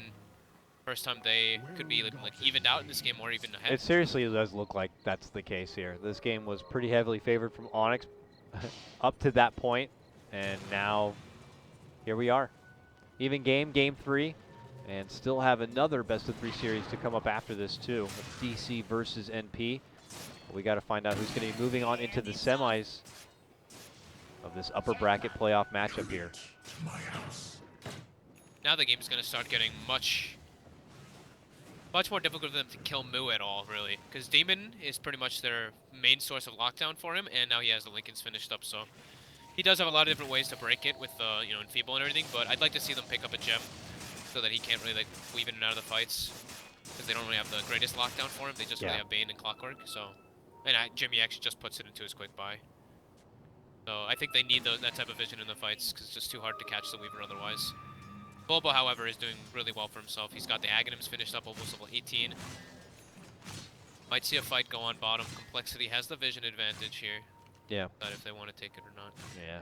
first time they could be like evened out in this game or even ahead. It seriously does look like that's the case here. This game was pretty heavily favored from Onyx up to that point, and now here we are. Even game, game 3, and still have another best-of-3 series to come up after this too, with DC versus NP. We got to find out who's going to be moving on into the semis of this upper bracket playoff matchup here. Now the game's going to start getting much more difficult for them to kill Moo at all, really. Because Demon is pretty much their main source of lockdown for him, and now he has the Lincolns finished up, so he does have a lot of different ways to break it with, you know, Enfeeble and everything, but I'd like to see them pick up a gem so that he can't really, like, weave in and out of the fights. Because they don't really have the greatest lockdown for him, they just really have Bane and Clockwork, so... And Jimmy actually just puts it into his quick buy. So I think they need that type of vision in the fights, because it's just too hard to catch the Weaver otherwise. Bobo, however, is doing really well for himself. He's got the Aghanims finished up almost level 18. Might see a fight go on bottom. compLexity has the vision advantage here. Yeah. But if they want to take it or not. Yeah.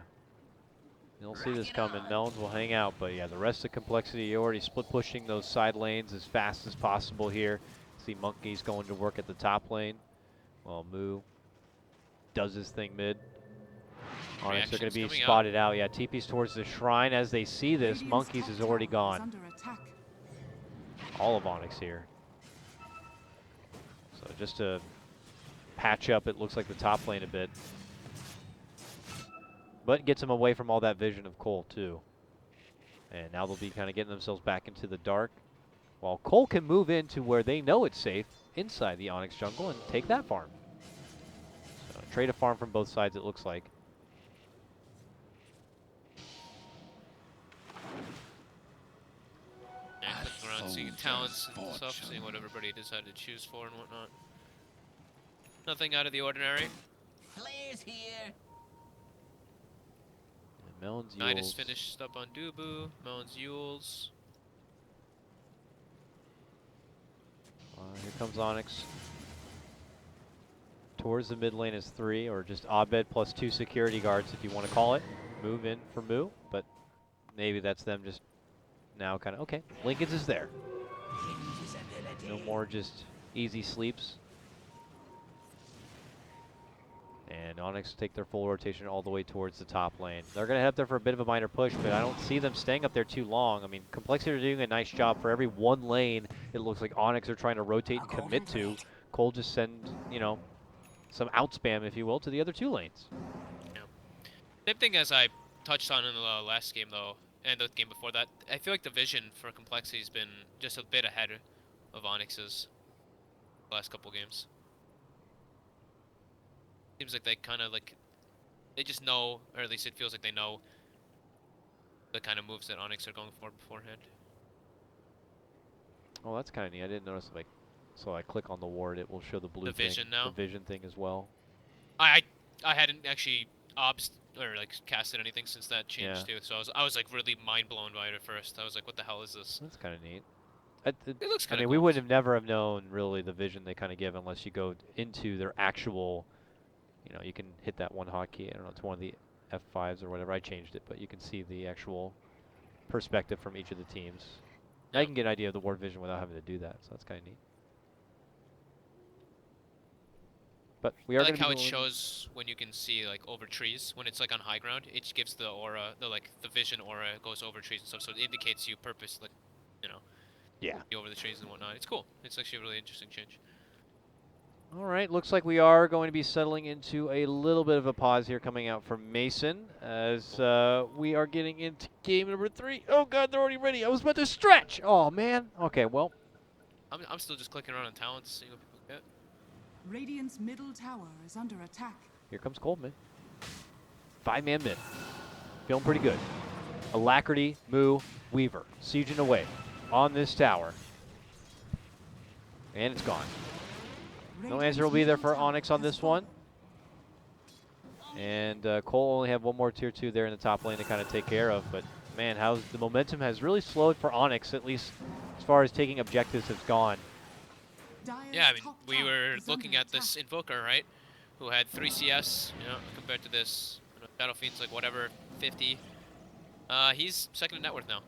You'll see this coming. Melons will hang out, but yeah, the rest of compLexity already split pushing those side lanes as fast as possible here. See Monkey's going to work at the top lane. Well, Moo does his thing mid. Onyx are going to be spotted out. Yeah, TP's towards the shrine. As they see this, Monkeys is already gone. All of Onyx here. So just to patch up, it looks like the top lane a bit. But gets them away from all that vision of Cole, too. And now they'll be kind of getting themselves back into the dark. While Cole can move into where they know it's safe, inside the Onyx jungle, and take that farm. So trade a farm from both sides, it looks like. Yeah, clicking around, seeing talents and stuff, seeing what everybody decided to choose for and whatnot. Nothing out of the ordinary. Flares here. Melons Knight is Yules. finished up on Dubu. Melons Yules. Here comes Onyx. Towards the mid lane is 3, or just Abed plus 2 security guards if you want to call it. Move in for Moo, but maybe that's them just now kind of, okay, Lincoln's is there. No more just easy sleeps. And Onyx take their full rotation all the way towards the top lane. They're going to head up there for a bit of a minor push, but I don't see them staying up there too long. I mean, compLexity are doing a nice job. For every one lane, it looks like Onyx are trying to rotate and commit to. Cole just send, you know, some outspam, if you will, to the other 2 lanes. Yeah. Same thing as I touched on in the last game, though, and the game before that. I feel like the vision for compLexity has been just a bit ahead of Onyx's the last couple games. Seems like they kind of like, they just know, or at least it feels like they know the kind of moves that Onyx are going for beforehand. Oh, that's kind of neat. I didn't notice, like, so I click on the ward, it will show the blue The thing. vision now? The vision thing as well. I hadn't actually or like casted anything since that changed too, so I was like really mind blown by it at first. I was like, what the hell is this? That's kind of neat. It looks kind I of mean, cool. we would have never have known really the vision they kind of give unless you go into their actual, you know, you can hit that one hotkey. I don't know, it's one of the F5s or whatever. I changed it, but you can see the actual perspective from each of the teams. Now you can get an idea of the ward vision without having to do that, so that's kind of neat. But we are I like gonna how be it going shows when you can see like over trees when it's like on high ground. It gives the aura, the vision aura goes over trees and stuff, so it indicates you purpose, like, you know, over the trees and whatnot. It's cool. It's actually a really interesting change. All right, looks like we are going to be settling into a little bit of a pause here coming out from Mason as we are getting into game number 3. Oh God, they're already ready. I was about to stretch. Oh man. Okay, well. I'm still just clicking around on talents, seeing what people get. Radiant's middle tower is under attack. Here comes Coleman. 5-man mid. feeling pretty good. Alacrity, Moo, Weaver, sieging away on this tower. And it's gone. No answer will be there for Onyx on this one. And Cole only have one more tier 2 there in the top lane to kind of take care of. But man, how the momentum has really slowed for Onyx, at least as far as taking objectives has gone. Yeah, I mean, we were looking at this Invoker, right? Who had 3 CS, you know, compared to this. You know, Shadow Fiend's like whatever, 50. He's second in net worth now.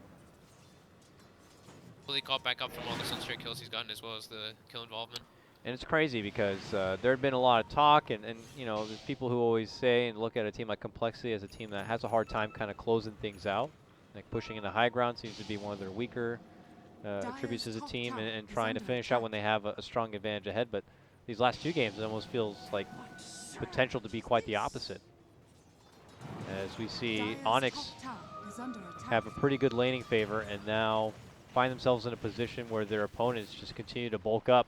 Fully caught back up from all the Sunstreak kills he's gotten, as well as the kill involvement. And it's crazy because there had been a lot of talk, and you know, there's people who always say and look at a team like compLexity as a team that has a hard time kind of closing things out. Like pushing in the high ground seems to be one of their weaker attributes as a team, and trying to finish out when they have a strong advantage ahead. But these last 2 games, it almost feels like potential to be quite the opposite. As we see Onyx have a pretty good laning favor, and now find themselves in a position where their opponents just continue to bulk up.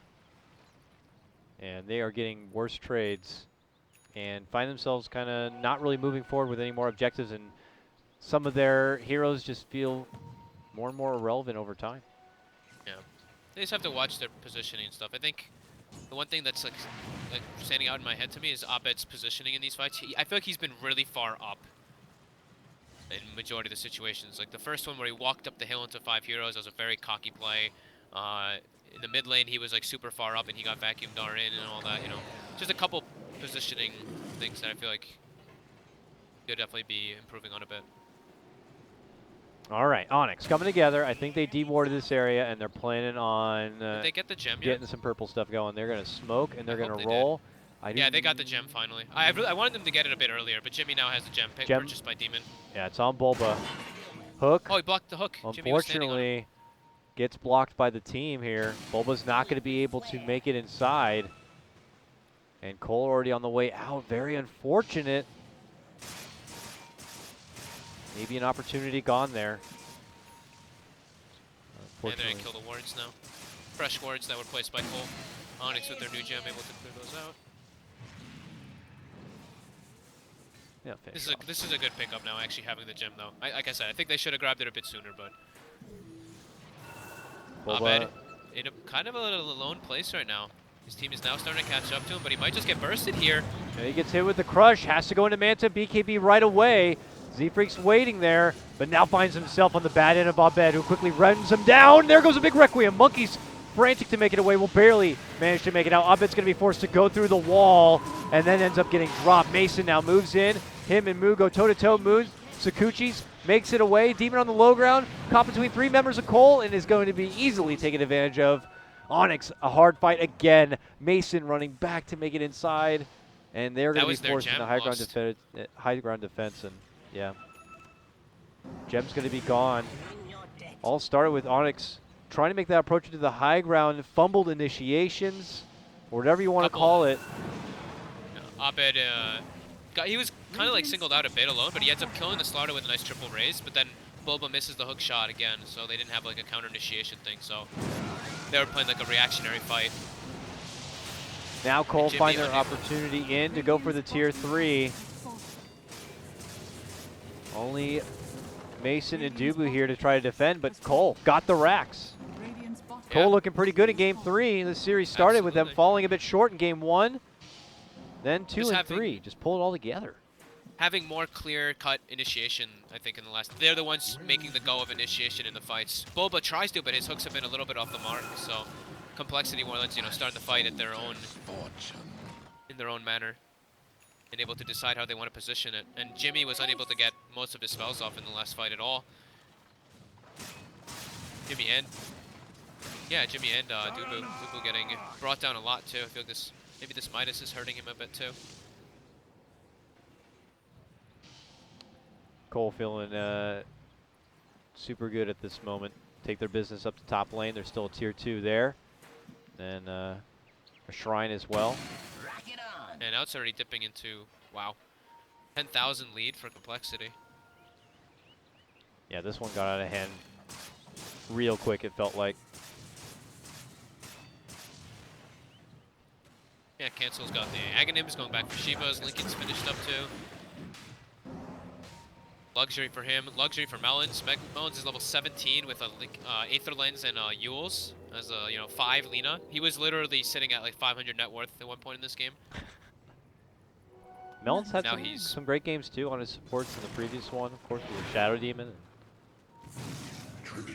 And they are getting worse trades and find themselves kind of not really moving forward with any more objectives, and some of their heroes just feel more and more irrelevant over time. Yeah. They just have to watch their positioning and stuff. I think the one thing that's like standing out in my head to me is Abed's positioning in these fights. I feel like he's been really far up in majority of the situations. Like the first one where he walked up the hill into 5 heroes, that was a very cocky play. In the mid lane, he was like super far up and he got vacuumed in and all that, you know. Just a couple positioning things that I feel like he'll definitely be improving on a bit. All right, Onyx coming together. I think they dewarded this area, and they're planning on Did they get the gem getting yet? some purple stuff going. They're going to smoke, and they're going to they roll. Yeah, they got the gem finally. I wanted them to get it a bit earlier, but Jimmy now has the gem purchased by Demon. Yeah, it's on Bulba. Hook. Oh, he blocked the hook. Jimmy was standing on him. Unfortunately, gets blocked by the team here. Bulba's not going to be able to make it inside. And Cole already on the way out. Very unfortunate. Maybe an opportunity gone there. Yeah, they're going to kill the wards now. Fresh wards that were placed by Cole. Onyx with their new gem able to clear those out. Yeah, This is a good pickup now, actually having the gem though. Like I said, I think they should have grabbed it a bit sooner, but Abed in a kind of a little alone place right now. His team is now starting to catch up to him, but he might just get bursted here. And he gets hit with the crush, has to go into Manta, BKB right away. Z-Freak's waiting there, but now finds himself on the bad end of Abed, who quickly runs him down. There goes a big Requiem. Monkey's frantic to make it away, will barely manage to make it out. Abed's going to be forced to go through the wall, and then ends up getting dropped. Mason now moves in. Him and Moo go toe-to-toe. Moo, Sakuchi's makes it away. Demon on the low ground, caught between 3 members of Cole, and is going to be easily taken advantage of. Onyx, a hard fight again. Mason running back to make it inside, and they're going to be forced into high ground defense, and yeah. Gem's going to be gone. All started with Onyx trying to make that approach into the high ground, fumbled initiations, or whatever you want to call it. Abed, he was kind of like singled out a bit alone, but he ends up killing the Slaughter with a nice triple raise, but then Bulba misses the hook shot again, so they didn't have like a counter initiation thing, so they were playing like a reactionary fight. Now Cole find their opportunity in to go for the tier 3. Only Mason and Dubu here to try to defend, but Cole got the racks. Cole looking pretty good in game 3. The series started with them falling a bit short in game 1. Then 2 and 3, just pull it all together. Having more clear-cut initiation, I think, in the last. They're the ones making the go of initiation in the fights. Bulba tries to, but his hooks have been a little bit off the mark. So, compLexity more or less, starting the fight at their own, in their own manner, and able to decide how they want to position it. And Jimmy was unable to get most of his spells off in the last fight at all. Jimmy and Dubu getting brought down a lot too. I feel like maybe this Midas is hurting him a bit too. Cole feeling super good at this moment. Take their business up to top lane. There's still a tier 2 there. And a shrine as well. And now it's already dipping into, wow, 10,000 lead for compLexity. Yeah, this one got out of hand real quick, it felt like. Yeah, Cancel's got the Aghanims going back for Shivas. Lincoln's finished up too. Luxury for him. Luxury for Melons. Melons is level 17 with a Aether Lens and Yules as a 5 Lina. He was literally sitting at like 500 net worth at one point in this game. Melon's had Now some, he's- some great games too on his supports in the previous one, of course, with the Shadow Demon.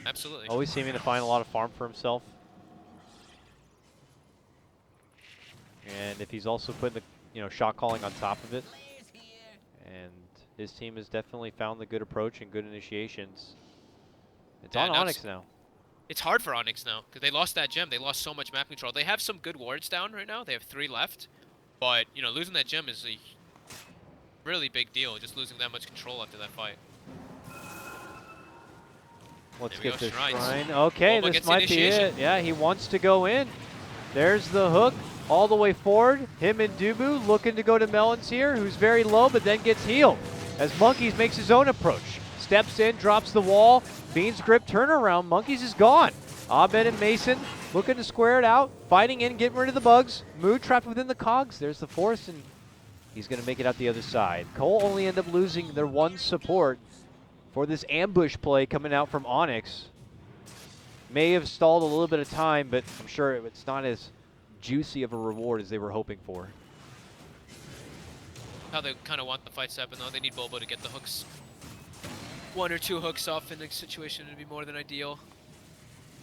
Absolutely. Always seeming to find a lot of farm for himself. And if he's also putting the shot calling on top of it, Flares here. and his team has definitely found the good approach and good initiations. It's Yeah, on now Onyx now. It's hard for Onyx now because they lost that gem. They lost so much map control. They have some good wards down right now. They have 3 left, but losing that gem is a really big deal. Just losing that much control after that fight. Let's There we get go, the shrines. shrine. Okay, Bulba this gets might be it. initiation. Yeah, he wants to go in. There's the hook all the way forward. Him and Dubu looking to go to Melons here, who's very low, but then gets healed as Monkeys makes his own approach. Steps in, drops the wall. Bean's grip turnaround. Monkeys is gone. Abed and Mason looking to square it out. Fighting in, getting rid of the bugs. Moo trapped within the cogs. There's the force, and he's going to make it out the other side. Cole only end up losing their one support for this ambush play coming out from Onyx. May have stalled a little bit of time, but I'm sure it's not as juicy of a reward as they were hoping for. How they kind of want the fights to happen though. They need Bulba to get the hooks. 1 or 2 hooks off in the situation would be more than ideal.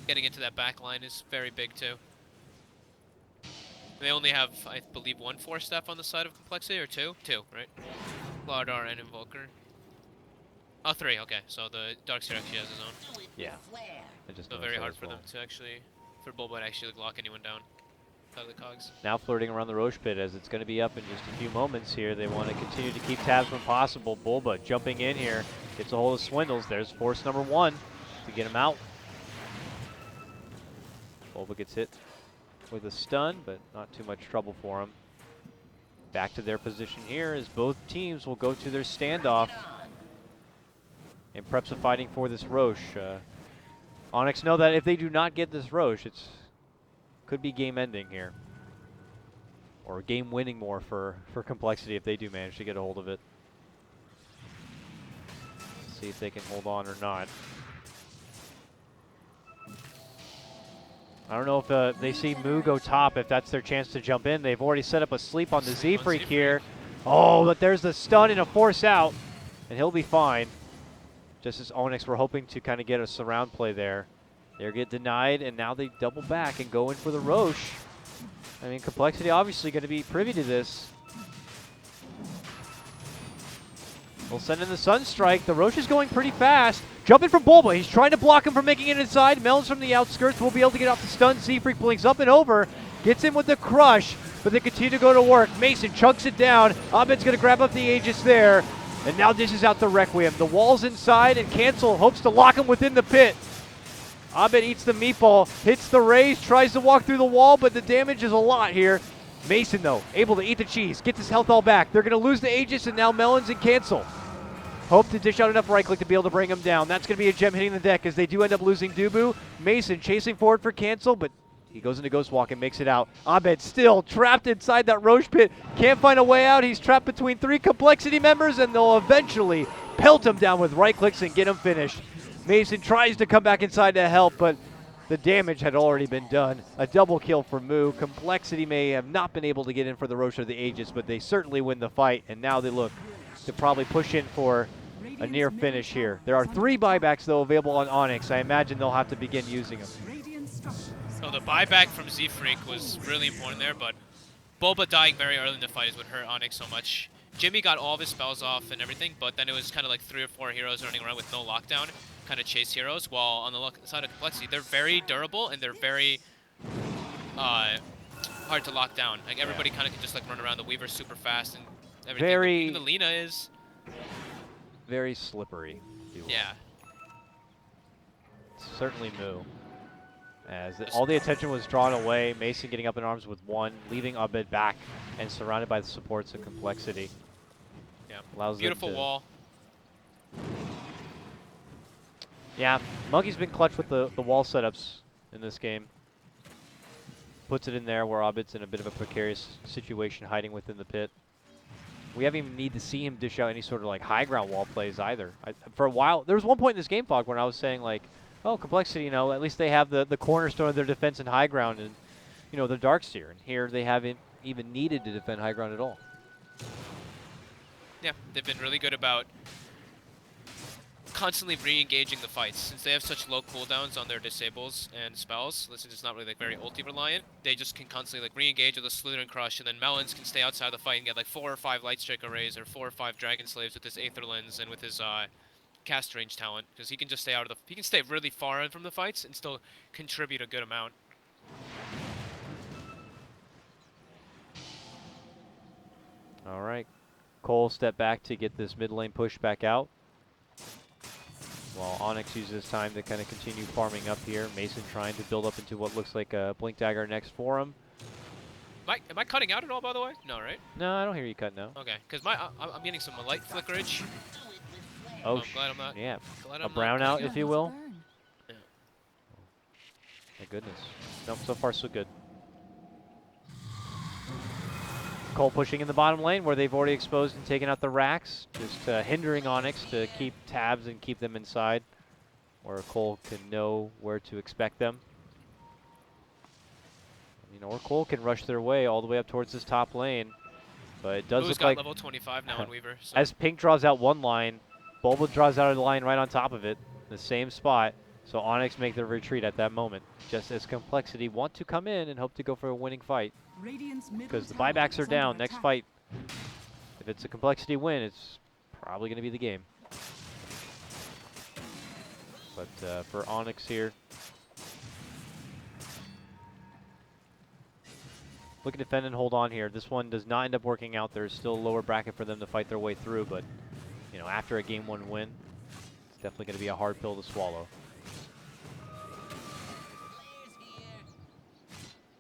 Getting into that back line is very big too. They only have, I believe, 1 Force Staff on the side of complexity, or 2? 2, right? Lardar and Invoker. Oh, 3, okay. So the Darkseer actually has his own. Do it Yeah. with flair. I just So noticed very that hard as for well. them to actually, for Bulba to actually lock anyone down out of the cogs. Now flirting around the Roche pit as it's going to be up in just a few moments here. They want to continue to keep tabs when possible. Bulba jumping in here, gets a hold of Swindles. There's force number 1 to get him out. Bulba gets hit with a stun, but not too much trouble for him. Back to their position here as both teams will go to their standoff in preps of fighting for this Roche. Onyx know that if they do not get this Roche, it's could be game ending here. Or game winning more for complexity if they do manage to get a hold of it. See if they can hold on or not. I don't know if they see Moo go top, if that's their chance to jump in. They've already set up a sleep on the Z-Freak here. Oh, but there's the stun and a force out, and he'll be fine. Just as Onyx were hoping to kind of get a surround play there. They get denied, and now they double back and go in for the Roche. I mean, complexity obviously going to be privy to this. We'll send in the Sunstrike. The Roche is going pretty fast. Jumping from Bulba. He's trying to block him from making it inside. Melons from the outskirts will be able to get off the stun. Z-Freak blinks up and over. Gets in with the crush, but they continue to go to work. Mason chunks it down. Abed's going to grab up the Aegis there. And now dishes out the Requiem. The wall's inside, and Cancel hopes to lock him within the pit. Abed eats the meatball, hits the raise, tries to walk through the wall, but the damage is a lot here. Mason, though, able to eat the cheese, gets his health all back. They're going to lose the Aegis, and now Melons and Cancel hope to dish out enough right click to be able to bring him down. That's going to be a gem hitting the deck as they do end up losing Dubu. Mason chasing forward for Cancel, but he goes into Ghost Walk and makes it out. Abed still trapped inside that Roche pit. Can't find a way out. He's trapped between 3 complexity members, and they'll eventually pelt him down with right clicks and get him finished. Mason tries to come back inside to help, but the damage had already been done. A double kill for Moo. Complexity may have not been able to get in for the Roche or the Aegis, but they certainly win the fight, and now they look to probably push in for a near finish here. There are 3 buybacks, though, available on Onyx. I imagine they'll have to begin using them. So the buyback from Z-Freak was really important there, but Bulba dying very early in the fight is what hurt Onyx so much. Jimmy got all of his spells off and everything, but then it was kind of like 3 or 4 heroes running around with no lockdown, kind of chase heroes, while on the side of complexity, they're very durable and they're very hard to lock down. Like everybody kind of can just like run around. The Weaver's super fast and everything. Very- Even the Lina is. Very slippery. if you will. Yeah. Certainly Moo. As all the attention was drawn away, Mason getting up in arms with 1, leaving Abed back and surrounded by the supports of complexity. Yeah. Allows them Beautiful to- wall. Yeah, Monkey's been clutch with the wall setups in this game. Puts it in there where Abed's in a bit of a precarious situation hiding within the pit. we haven't even need to see him dish out any sort of like high ground wall plays either. For a while, there was one point in this game, Fog, when I was saying like, oh, complexity, at least they have the cornerstone of their defense in high ground and, the Darkseer. And here they haven't even needed to defend high ground at all. Yeah, they've been really good about constantly re-engaging the fights. Since they have such low cooldowns on their disables and spells, since it's not really like very ulti reliant, they just can constantly like re-engage with a Slither and Crush, and then Melons can stay outside the fight and get like 4 or 5 Light Strike arrays or 4 or 5 Dragon Slaves with his Aether Lens and with his cast range talent, because he can just stay out of the he can stay really far in from the fights and still contribute a good amount. All right, Cole step back to get this mid lane push back out, while Onyx uses time to kind of continue farming up here. Mason trying to build up into what looks like a Blink Dagger next for him. Am I cutting out at all, by the way? No, right? No, I don't hear you cutting out. Okay, because I'm getting some light flickerage. Oh, I'm glad I'm not. yeah. Glad A I'm brown not out, if you will. Yeah. My goodness. Nope, so far so good. Cole pushing in the bottom lane where they've already exposed and taken out the racks, just hindering Onyx to keep tabs and keep them inside, where Cole can know where to expect them. Or Cole can rush their way all the way up towards this top lane, but it does Boo's look got like level 25 now on Weaver. So. as Pink draws out one line, Bulba draws out a line right on top of it, the same spot. So Onyx make their retreat at that moment, just as complexity want to come in and hope to go for a winning fight. Because the buybacks are down. Next fight, if it's a complexity win, it's probably going to be the game. But for Onyx here, looking to defend and hold on here. This one does not end up working out. There's still a lower bracket for them to fight their way through, but after a game 1 win, it's definitely going to be a hard pill to swallow.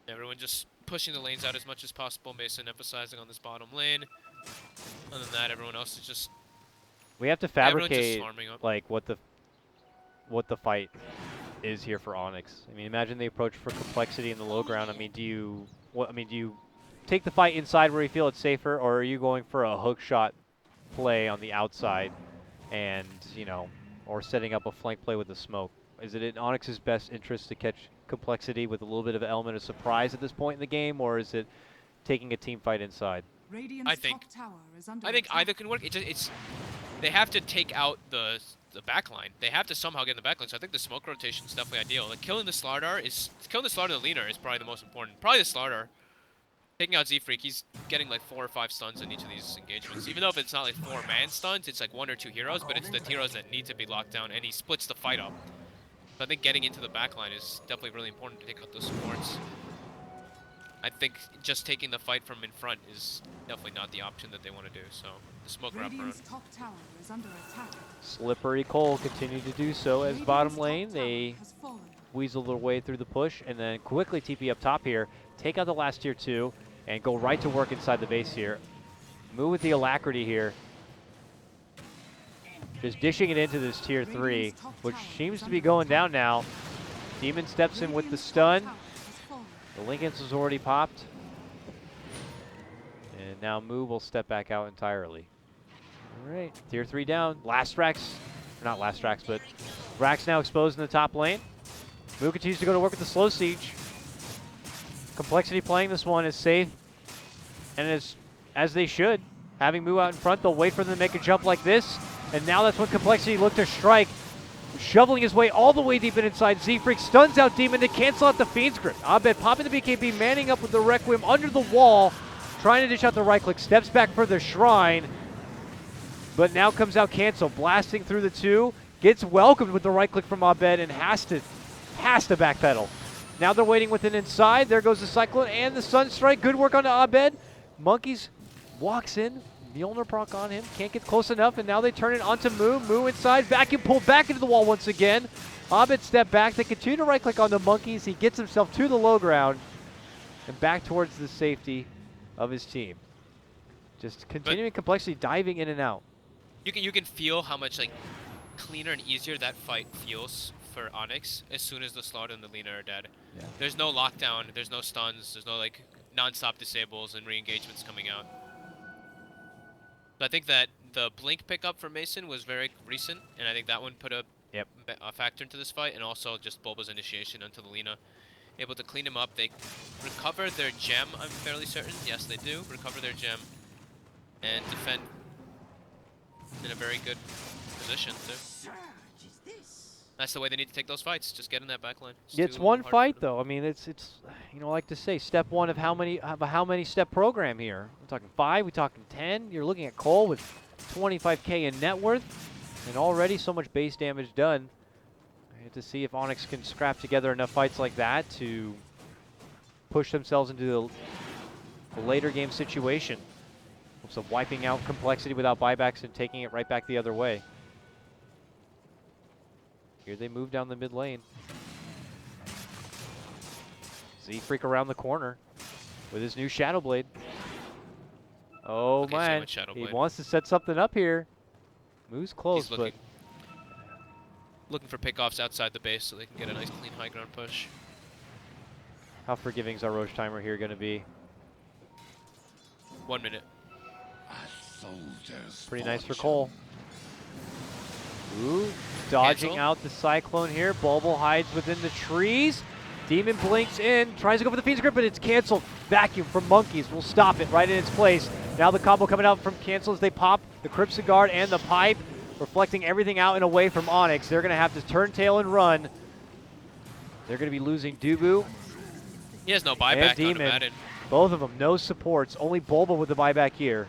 Everyone just pushing the lanes out as much as possible. Mason emphasizing on this bottom lane. Other than that, everyone else is just. We have to fabricate like what the fight is here for Onyx. I mean, imagine the approach for complexity in the low ground. I mean, do you take the fight inside where you feel it's safer, or are you going for a hook shot play on the outside, and or setting up a flank play with the smoke? Is it in Onyx's best interest to catch complexity with a little bit of an element of surprise at this point in the game, or is it taking a team fight inside? I think either can work. They have to take out the backline. They have to somehow get in the backline. So I think the smoke rotation is definitely ideal. Like killing the Slardar is the leaner is probably the most important. Probably the Slardar. Taking out Z-Freak, he's getting like 4 or 5 stuns in each of these engagements. Even though if it's not like 4 man stuns, it's like 1 or 2 heroes, but it's the heroes that need to be locked down, and he splits the fight up. So I think getting into the backline is definitely really important to take out those supports. I think just taking the fight from in front is definitely not the option that they want to do. So the smoke wraparound. Slippery Cole continue to do so as bottom lane. They weasel their way through the push and then quickly TP up top here, take out the last tier 2, and go right to work inside the base here. Move with the alacrity here. Just dishing it into this tier 3, which seems to be going down now. Demon steps in with the stun. The Linken's was already popped. And now Moo will step back out entirely. All right, tier 3 down. Last Rax, not last Rax, but Rax now exposed in the top lane. Moo continues to go to work with the slow siege. Complexity playing this one is safe, and as they should. Having Moo out in front, they'll wait for them to make a jump like this, and now that's when Complexity look to strike. Shoveling his way all the way deep in inside. Z-Freak stuns out Demon to cancel out the Fiend's Grip. Abed popping the BKB, manning up with the Requiem under the wall, trying to dish out the right click, steps back for the Shrine, but now comes out Cancel, blasting through the 2, gets welcomed with the right click from Abed and has to backpedal. Now they're waiting with an inside. There goes the Cyclone and the Sunstrike. Good work on Abed. Monkeys walks in. Mjolnir proc on him. Can't get close enough, and now they turn it onto Moo. Moo inside. Vacuum pulled back into the wall once again. Abed step back. They continue to right-click on the Monkeys. He gets himself to the low ground and back towards the safety of his team. Just continuing complexity, diving in and out. You can feel how much like cleaner and easier that fight feels for Onyx as soon as the Slaughter and the Lena are dead. Yeah. There's no lockdown, there's no stuns, there's no like non-stop disables and re-engagements coming out. I think that the blink pickup for Mason was very recent, and I think that one put a factor into this fight, and also just Bulba's initiation onto the Lina. Able to clean him up. They recover their gem, I'm fairly certain. Yes, they do. Recover their gem and defend in a very good position, too. That's the way they need to take those fights. Just get in that back line. It's one fight, though. I mean, it's you know, I like to say, step one of how many step program here. We're talking 5, we're talking 10. You're looking at Cole with 25K in net worth, and already so much base damage done. I have to see if Onyx can scrap together enough fights like that to push themselves into the later game situation. So wiping out complexity without buybacks and taking it right back the other way. Here they move down the mid lane. Z-Freak around the corner with his new Shadow Blade. Oh Okay, man, he wants to set something up here. Moves close, but looking for pickoffs outside the base so they can get a nice clean high ground push. How forgiving is our Roche timer here going to be? 1 minute. Pretty nice for Cole. Ooh, dodging out the Cyclone here. Bulba hides within the trees. Demon blinks in, tries to go for the Fiend's Grip, but it's canceled. Vacuum from Monkeys will stop it right in its place. Now the combo coming out from cancel as they pop the Crimson Guard and the Pipe, reflecting everything out and away from Onyx. They're going to have to turn tail and run. They're going to be losing Dubu. He has no buyback on Madden. Both of them, no supports. Only Bulba with the buyback here.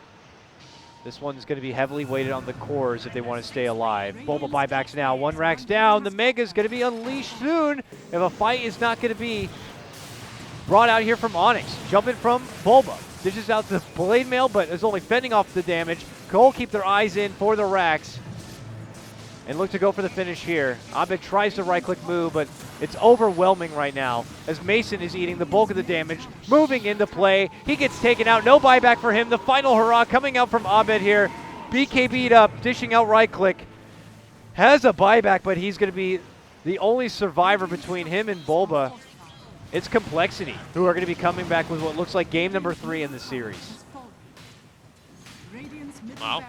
This one's going to be heavily weighted on the cores if they want to stay alive. Bulba buybacks now. 1 rack's down. The Mega's going to be unleashed soon if a fight is not going to be brought out here from Onyx. Jumping from Bulba. Dishes out the Blade Mail, but is only fending off the damage. Cole keep their eyes in for the racks and look to go for the finish here. Abed tries to right-click move, but it's overwhelming right now as Mason is eating the bulk of the damage, moving into play. He gets taken out. No buyback for him. The final hurrah coming out from Abed here. BKB'd up, dishing out right-click. Has a buyback, but he's going to be the only survivor between him and Bulba. It's compLexity, who are going to be coming back with what looks like game number 3 in the series. Wow.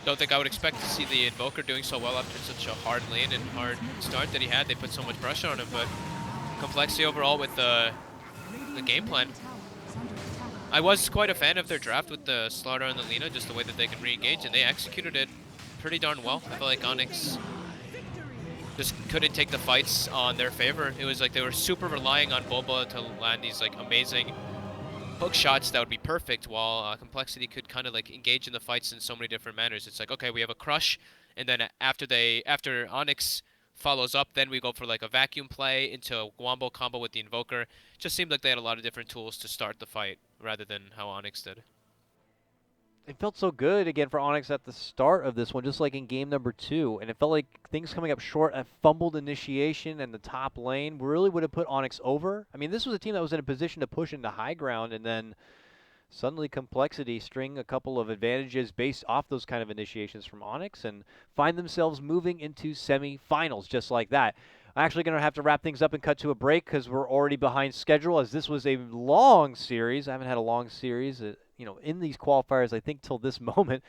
Don't think I would expect to see the Invoker doing so well after such a hard lane and hard start that he had. They put so much pressure on him, but compLexity overall with the game plan. I was quite a fan of their draft with the Slaughter and the Lina, just the way that they can re-engage, and they executed it pretty darn well. I feel like Onyx just couldn't take the fights on their favor. It was like they were super relying on Bulba to land these like amazing hook shots that would be perfect, while compLexity could kind of like engage in the fights in so many different manners. It's like, okay, we have a crush, and then after Onyx follows up, then we go for like a vacuum play into a wombo combo with the Invoker. It just seemed like they had a lot of different tools to start the fight rather than how Onyx did. It felt so good again for Onyx at the start of this one, just like in game number 2. And it felt like things coming up short, a fumbled initiation and the top lane really would have put Onyx over. I mean, this was a team that was in a position to push into high ground, and then suddenly compLexity string a couple of advantages based off those kind of initiations from Onyx and find themselves moving into semifinals just like that. I'm actually going to have to wrap things up and cut to a break because we're already behind schedule, as this was a long series. I haven't had a long series, in these qualifiers, I think, till this moment.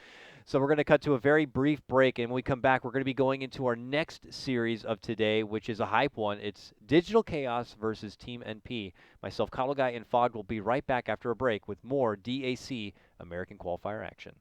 So we're going to cut to a very brief break, and when we come back, we're going to be going into our next series of today, which is a hype one. It's Digital Chaos versus Team NP. Myself, Cuddle Guy, and Fog will be right back after a break with more DAC American Qualifier action.